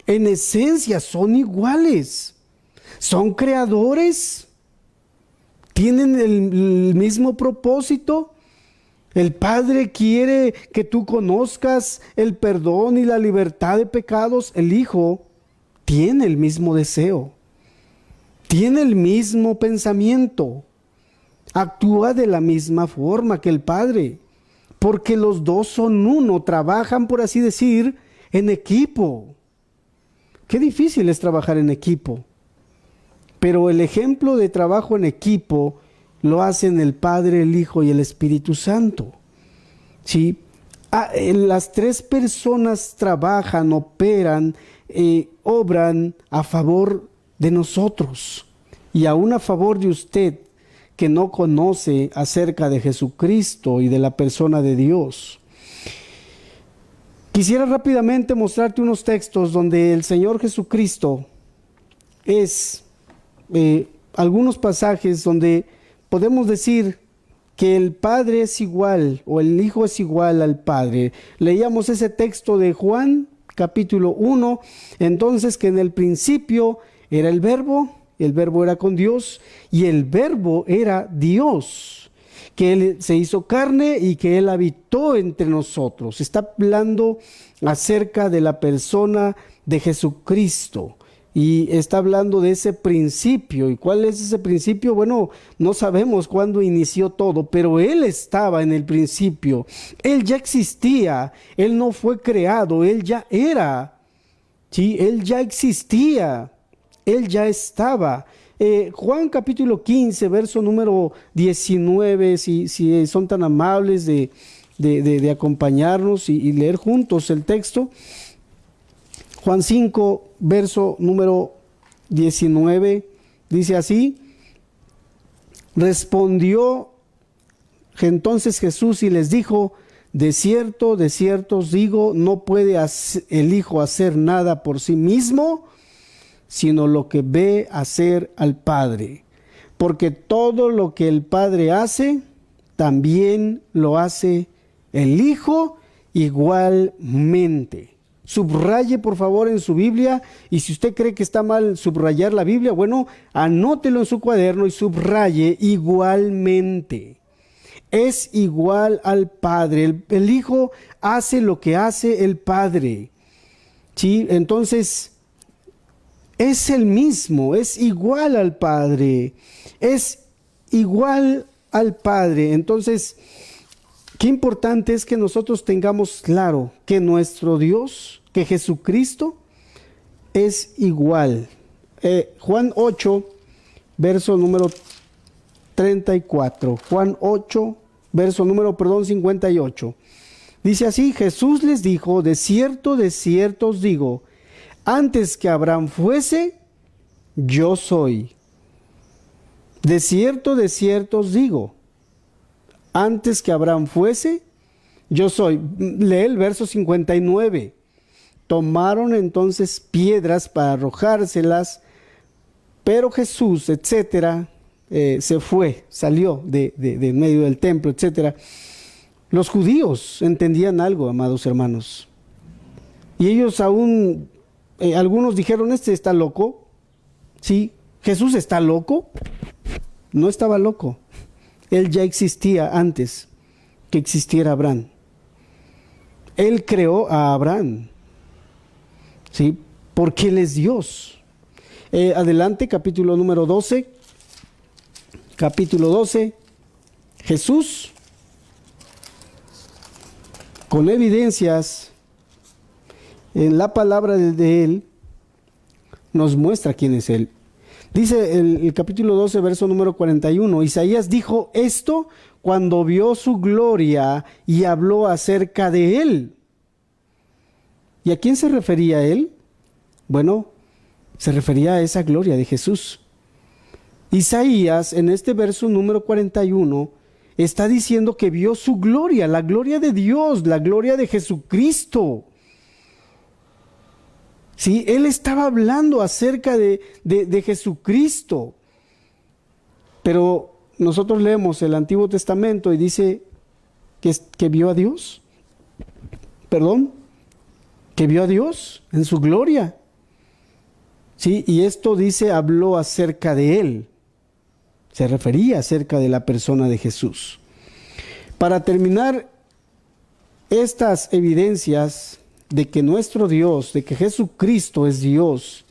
S1: En esencia son iguales. Son creadores. Tienen el mismo propósito. El Padre quiere que tú conozcas el perdón y la libertad de pecados. El Hijo tiene el mismo deseo. Tiene el mismo pensamiento. Actúa de la misma forma que el Padre. Porque los dos son uno. Trabajan, por así decir, en equipo. Qué difícil es trabajar en equipo. Pero el ejemplo de trabajo en equipo lo hacen el Padre, el Hijo y el Espíritu Santo. ¿Sí? Las tres personas trabajan, operan, obran a favor de nosotros y aún a favor de usted que no conoce acerca de Jesucristo y de la persona de Dios. Quisiera rápidamente mostrarte unos textos donde el Señor Jesucristo es algunos pasajes donde podemos decir que el Padre es igual o el Hijo es igual al Padre. Leíamos ese texto de Juan capítulo 1, entonces que en el principio era el Verbo era con Dios y el Verbo era Dios, que Él se hizo carne y que Él habitó entre nosotros. Está hablando acerca de la persona de Jesucristo y está hablando de ese principio. ¿Y cuál es ese principio? Bueno, no sabemos cuándo inició todo, pero Él estaba en el principio. Él ya existía, Él no fue creado, Él ya era. Sí, Él ya existía. Él ya estaba. Juan capítulo 15, verso número 19, si son tan amables de acompañarnos y leer juntos el texto. Juan 5, verso número 19, dice así: respondió entonces Jesús y les dijo: de cierto os digo, no puede el Hijo hacer nada por sí mismo, sino lo que ve hacer al Padre. Porque todo lo que el Padre hace, también lo hace el Hijo igualmente. Subraye por favor en su Biblia, y si usted cree que está mal subrayar la Biblia, bueno, anótelo en su cuaderno y subraye igualmente. Es igual al Padre. El Hijo hace lo que hace el Padre. ¿Sí? Entonces, es el mismo, es igual al Padre, es igual al Padre. Entonces, qué importante es que nosotros tengamos claro que nuestro Dios, que Jesucristo, es igual. Juan 8, verso número 34. Juan 8, verso número, 58. Dice así: Jesús les dijo: de cierto os digo, antes que Abraham fuese, yo soy. De cierto os digo, antes que Abraham fuese, yo soy. Lee el verso 59. Tomaron entonces piedras para arrojárselas, pero Jesús, etcétera, se fue, salió de medio del templo, etcétera. Los judíos entendían algo, amados hermanos, y ellos aún, algunos dijeron: este está loco. ¿Sí? ¿Jesús está loco? No estaba loco. Él ya existía antes que existiera Abraham. Él creó a Abraham. ¿Sí? Porque Él es Dios. Adelante, capítulo número 12. Capítulo 12. Jesús, con evidencias en la palabra de Él, nos muestra quién es Él. Dice el capítulo 12, verso número 41, Isaías dijo esto cuando vio su gloria y habló acerca de Él. ¿Y a quién se refería Él? Bueno, se refería a esa gloria de Jesús. Isaías, en este verso número 41, está diciendo que vio su gloria, la gloria de Dios, la gloria de Jesucristo. Sí, él estaba hablando acerca de Jesucristo. Pero nosotros leemos el Antiguo Testamento y dice que vio a Dios. Perdón, que vio a Dios en su gloria. Sí, y esto dice, habló acerca de Él. Se refería acerca de la persona de Jesús. Para terminar, estas evidencias de que nuestro Dios, de que Jesucristo es Dios,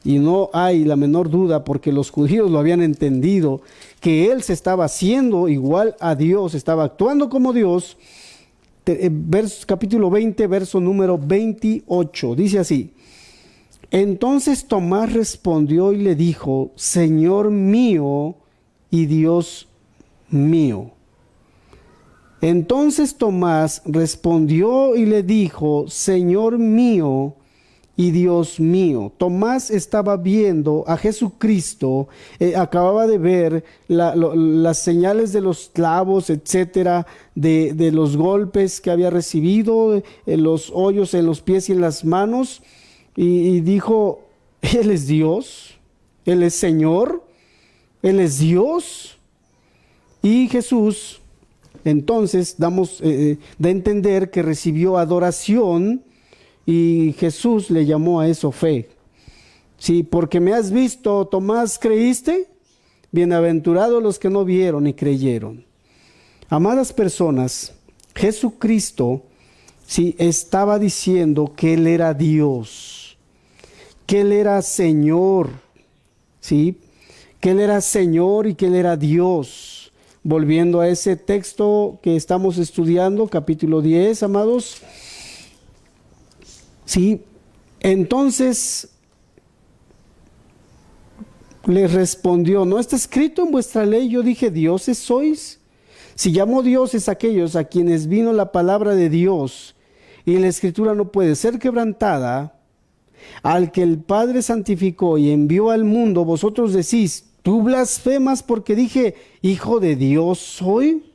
S1: y no hay la menor duda porque los judíos lo habían entendido, que Él se estaba haciendo igual a Dios, estaba actuando como Dios. Capítulo 20, verso número 28, dice así: entonces Tomás respondió y le dijo: Señor mío y Dios mío. Entonces Tomás respondió y le dijo, Señor mío y Dios mío. Tomás estaba viendo a Jesucristo, acababa de ver las señales de los clavos, etcétera, de los golpes que había recibido, los hoyos en los pies y en las manos, y dijo, Él es Dios, Él es Señor, Él es Dios. Y Jesús, entonces, da a entender que recibió adoración, y Jesús le llamó a eso fe. Sí, porque me has visto, Tomás, ¿creíste? Bienaventurados los que no vieron y creyeron. Amadas personas, Jesucristo, sí, estaba diciendo que Él era Dios, que Él era Señor, sí, que Él era Señor y que Él era Dios. Volviendo a ese texto que estamos estudiando, capítulo 10, amados. Sí, entonces les respondió, ¿no está escrito en vuestra ley? Yo dije, dioses sois. Si llamo dioses a aquellos a quienes vino la palabra de Dios, y la escritura no puede ser quebrantada, al que el Padre santificó y envió al mundo, vosotros decís, tú blasfemas porque dije, hijo de Dios soy.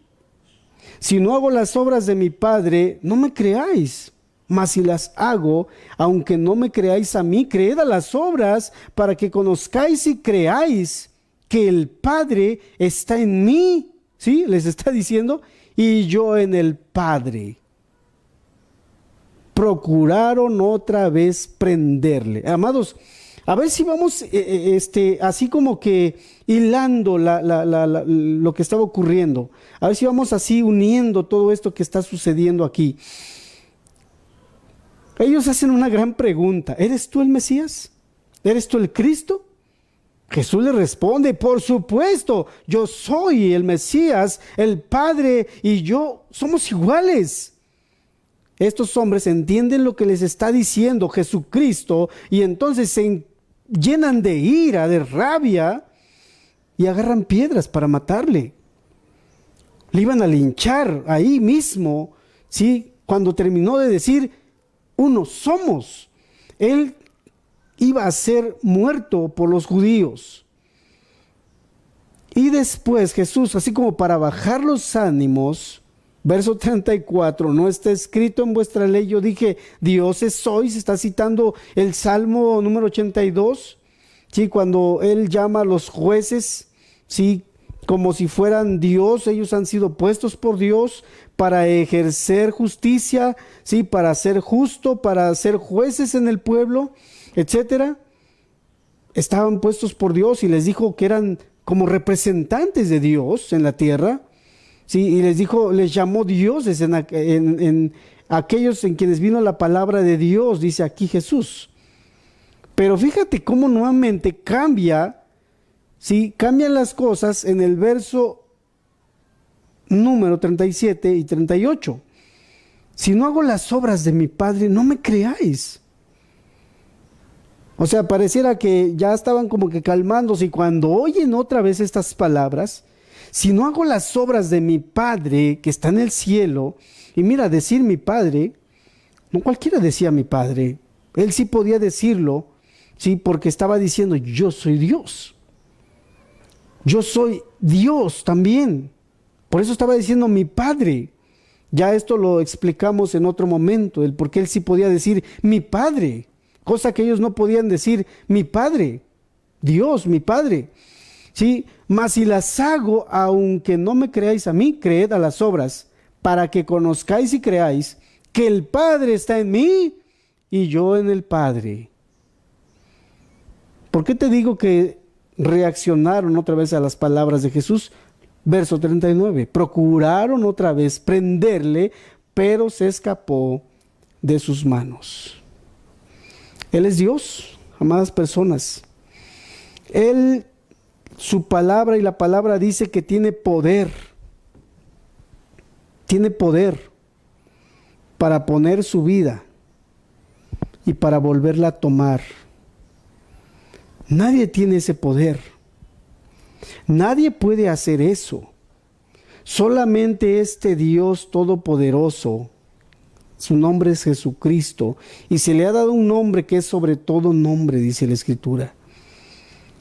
S1: Si no hago las obras de mi Padre, no me creáis. Mas si las hago, aunque no me creáis a mí, creed a las obras, para que conozcáis y creáis que el Padre está en mí. ¿Sí? Les está diciendo, y yo en el Padre. Procuraron otra vez prenderle. Amados, a ver si vamos así como que hilando lo que estaba ocurriendo. A ver si vamos así uniendo todo esto que está sucediendo aquí. Ellos hacen una gran pregunta. ¿Eres tú el Mesías? ¿Eres tú el Cristo? Jesús le responde, por supuesto, yo soy el Mesías, el Padre y yo somos iguales. Estos hombres entienden lo que les está diciendo Jesucristo y entonces se llenan de ira, de rabia y agarran piedras para matarle. Le iban a linchar ahí mismo, ¿sí? Cuando terminó de decir, uno somos. Él iba a ser muerto por los judíos. Y después Jesús, así como para bajar los ánimos, verso 34, no está escrito en vuestra ley, yo dije, dioses sois, está citando el Salmo número 82, ¿sí? Cuando Él llama a los jueces, ¿sí? Como si fueran Dios, ellos han sido puestos por Dios para ejercer justicia, ¿sí? Para ser justo, para ser jueces en el pueblo, etcétera. Estaban puestos por Dios y les dijo que eran como representantes de Dios en la tierra, ¿sí? Y les dijo, les llamó dioses en aquellos en quienes vino la palabra de Dios, dice aquí Jesús. Pero fíjate cómo nuevamente cambia, ¿sí? Cambian las cosas en el verso número 37 y 38. Si no hago las obras de mi Padre, no me creáis. O sea, pareciera que ya estaban como que calmándose y cuando oyen otra vez estas palabras, si no hago las obras de mi Padre que está en el cielo, y mira, decir mi Padre, no cualquiera decía mi Padre, él sí podía decirlo, sí, porque estaba diciendo, yo soy Dios. Yo soy Dios también. Por eso estaba diciendo mi Padre. Ya esto lo explicamos en otro momento, el por qué él sí podía decir mi Padre, cosa que ellos no podían decir mi Padre, Dios, mi Padre. ¿Sí? Mas si las hago, aunque no me creáis a mí, creed a las obras, para que conozcáis y creáis que el Padre está en mí y yo en el Padre. ¿Por qué te digo que reaccionaron otra vez a las palabras de Jesús? Verso 39, procuraron otra vez prenderle, pero se escapó de sus manos. Él es Dios, amadas personas. Él, su palabra y la palabra dice que tiene poder para poner su vida y para volverla a tomar. Nadie tiene ese poder. Nadie puede hacer eso. Solamente este Dios todopoderoso, su nombre es Jesucristo, y se le ha dado un nombre que es sobre todo nombre, dice la Escritura.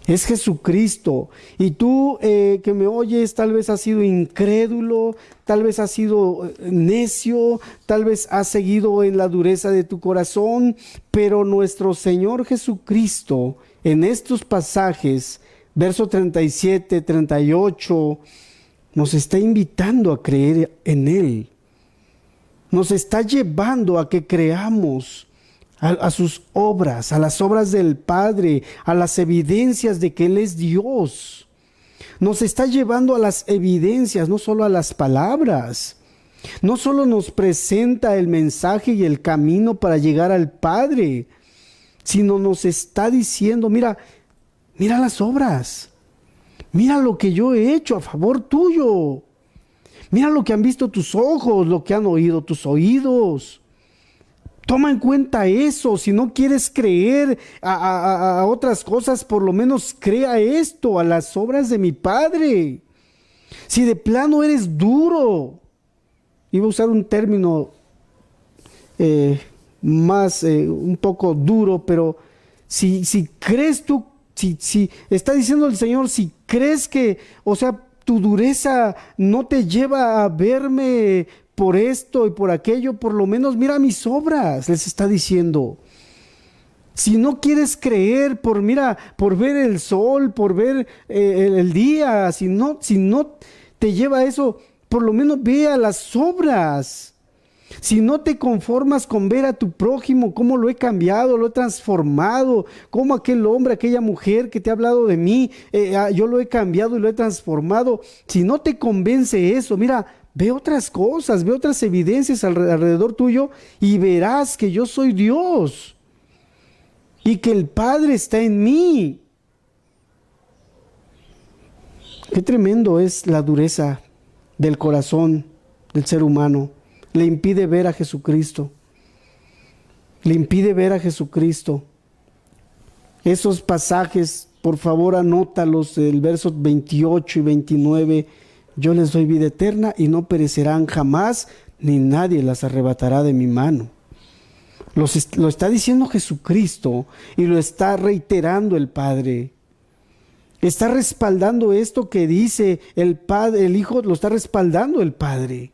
S1: Es Jesucristo. Y tú que me oyes, tal vez has sido incrédulo, tal vez has sido necio, tal vez has seguido en la dureza de tu corazón, pero nuestro Señor Jesucristo, en estos pasajes, verso 37, 38, nos está invitando a creer en Él. Nos está llevando a que creamos a sus obras, a las obras del Padre, a las evidencias de que Él es Dios. Nos está llevando a las evidencias, no solo a las palabras. No solo nos presenta el mensaje y el camino para llegar al Padre, sino nos está diciendo, mira las obras. Mira lo que yo he hecho a favor tuyo. Mira lo que han visto tus ojos, lo que han oído tus oídos. Toma en cuenta eso. Si no quieres creer a otras cosas, por lo menos crea esto, a las obras de mi Padre. Si de plano eres duro, iba a usar un término un poco duro, pero si crees tú, si está diciendo el Señor, si crees que, o sea, tu dureza no te lleva a verme por esto y por aquello, por lo menos mira mis obras, les está diciendo. Si no quieres creer por ver el sol, por ver el día, si no te lleva a eso, por lo menos ve a las obras. Si no te conformas con ver a tu prójimo, cómo lo he cambiado, lo he transformado, cómo aquel hombre, aquella mujer que te ha hablado de mí, yo lo he cambiado y lo he transformado. Si no te convence eso, mira, ve otras cosas, ve otras evidencias alrededor tuyo y verás que yo soy Dios y que el Padre está en mí. Qué tremendo es la dureza del corazón del ser humano. Le impide ver a Jesucristo. Le impide ver a Jesucristo. Esos pasajes, por favor, anótalos, el verso 28 y 29. Yo les doy vida eterna y no perecerán jamás, ni nadie las arrebatará de mi mano. Lo está diciendo Jesucristo y lo está reiterando el Padre. Está respaldando esto que dice el Padre, el Hijo lo está respaldando el Padre.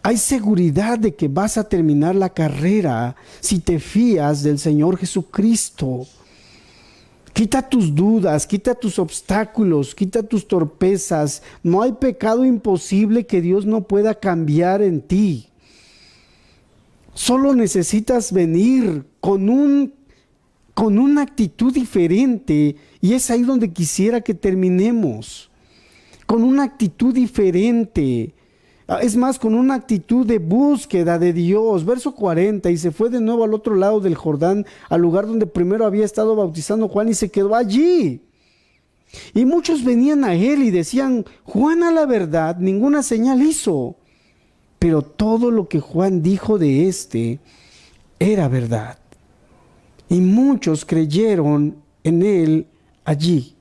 S1: Hay seguridad de que vas a terminar la carrera si te fías del Señor Jesucristo. Quita tus dudas, quita tus obstáculos, quita tus torpezas. No hay pecado imposible que Dios no pueda cambiar en ti. Solo necesitas venir con una actitud diferente, y es ahí donde quisiera que terminemos. Con una actitud diferente. Es más, con una actitud de búsqueda de Dios. Verso 40, y se fue de nuevo al otro lado del Jordán, al lugar donde primero había estado bautizando Juan, y se quedó allí. Y muchos venían a él y decían, Juan a la verdad ninguna señal hizo, pero todo lo que Juan dijo de éste era verdad. Y muchos creyeron en él allí.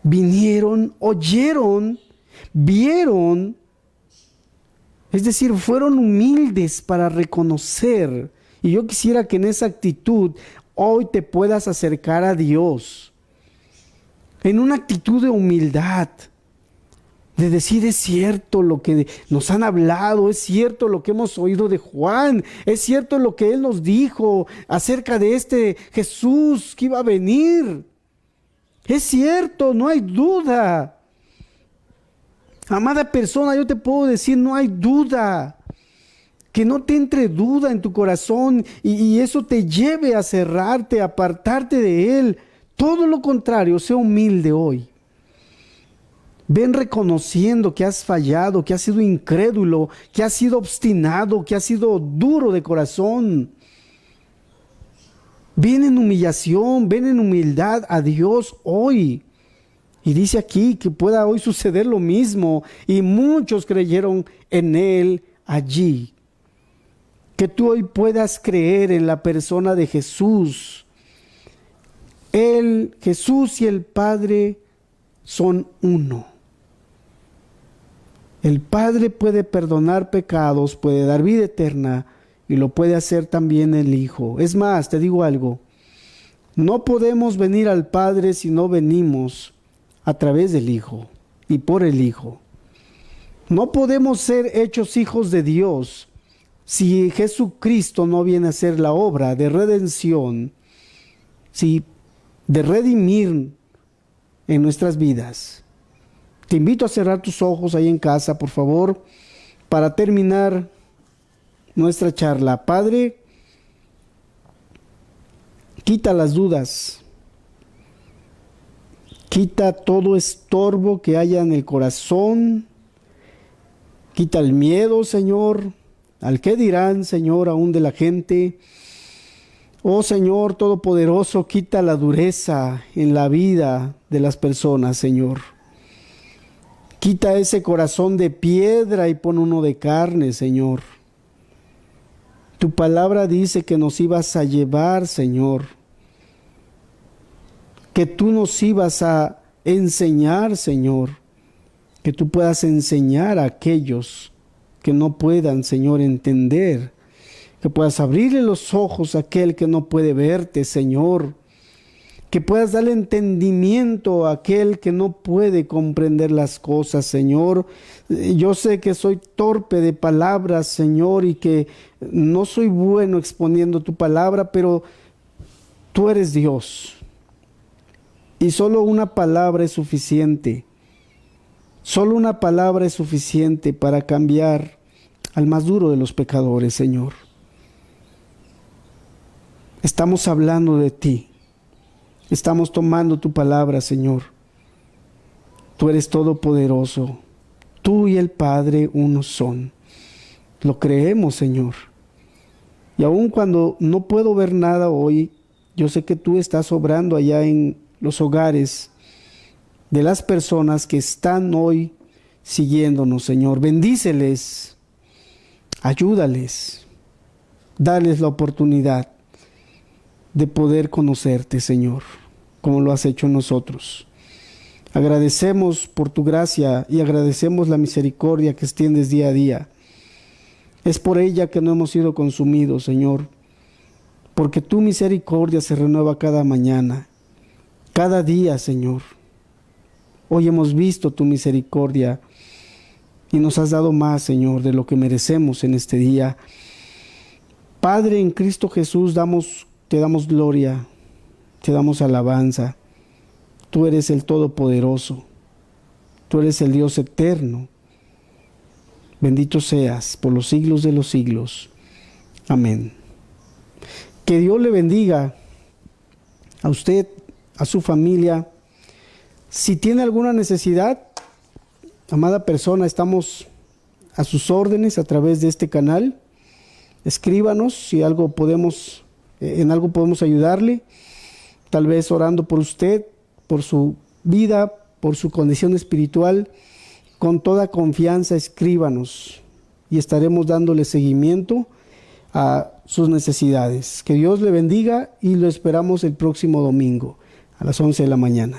S1: Vinieron, oyeron, vieron. Es decir, fueron humildes para reconocer. Y yo quisiera que en esa actitud hoy te puedas acercar a Dios. En una actitud de humildad. De decir, es cierto lo que nos han hablado, es cierto lo que hemos oído de Juan, es cierto lo que él nos dijo acerca de este Jesús que iba a venir. Es cierto, no hay duda. Amada persona, yo te puedo decir, no hay duda. Que no te entre duda en tu corazón y eso te lleve a cerrarte, a apartarte de Él. Todo lo contrario, sé humilde hoy. Ven reconociendo que has fallado, que has sido incrédulo, que has sido obstinado, que has sido duro de corazón. Ven en humillación, ven en humildad a Dios hoy. Y dice aquí que pueda hoy suceder lo mismo. Y muchos creyeron en Él allí. Que tú hoy puedas creer en la persona de Jesús. Jesús y el Padre son uno. El Padre puede perdonar pecados, puede dar vida eterna y lo puede hacer también el Hijo. Es más, te digo algo, no podemos venir al Padre si no venimos a través del Hijo y por el Hijo. No podemos ser hechos hijos de Dios si Jesucristo no viene a hacer la obra de redención, de redimir en nuestras vidas. Te invito a cerrar tus ojos ahí en casa, por favor, para terminar nuestra charla. Padre, quita las dudas, quita todo estorbo que haya en el corazón, quita el miedo, Señor, al qué dirán, Señor, aún de la gente. Oh Señor Todopoderoso, quita la dureza en la vida de las personas, Señor. Quita ese corazón de piedra y pon uno de carne, Señor. Tu palabra dice que nos ibas a llevar, Señor. Que tú nos ibas a enseñar, Señor. Que tú puedas enseñar a aquellos que no puedan, Señor, entender. Que puedas abrirle los ojos a aquel que no puede verte, Señor. Que puedas darle entendimiento a aquel que no puede comprender las cosas, Señor. Yo sé que soy torpe de palabras, Señor, y que no soy bueno exponiendo tu palabra, pero tú eres Dios. Y solo una palabra es suficiente. Solo una palabra es suficiente para cambiar al más duro de los pecadores, Señor. Estamos hablando de ti. Estamos tomando tu palabra, Señor. Tú eres todopoderoso. Tú y el Padre uno son. Lo creemos, Señor. Y aun cuando no puedo ver nada hoy, yo sé que tú estás obrando allá en los hogares de las personas que están hoy siguiéndonos, Señor. Bendíceles, ayúdales, dales la oportunidad de poder conocerte, Señor, como lo has hecho en nosotros. Agradecemos por tu gracia y agradecemos la misericordia que extiendes día a día. Es por ella que no hemos sido consumidos, Señor, porque tu misericordia se renueva cada mañana, cada día, Señor. Hoy hemos visto tu misericordia y nos has dado más, Señor, de lo que merecemos en este día. Padre, en Cristo Jesús te damos gloria, te damos alabanza. Tú eres el Todopoderoso, tú eres el Dios eterno. Bendito seas por los siglos de los siglos. Amén. Que Dios le bendiga a usted, a su familia. Si tiene alguna necesidad, amada persona, estamos a sus órdenes a través de este canal. Escríbanos si en algo podemos ayudarle, tal vez orando por usted, por su vida, por su condición espiritual. Con toda confianza escríbanos y estaremos dándole seguimiento a sus necesidades. Que Dios le bendiga y lo esperamos el próximo domingo a las 11 de la mañana.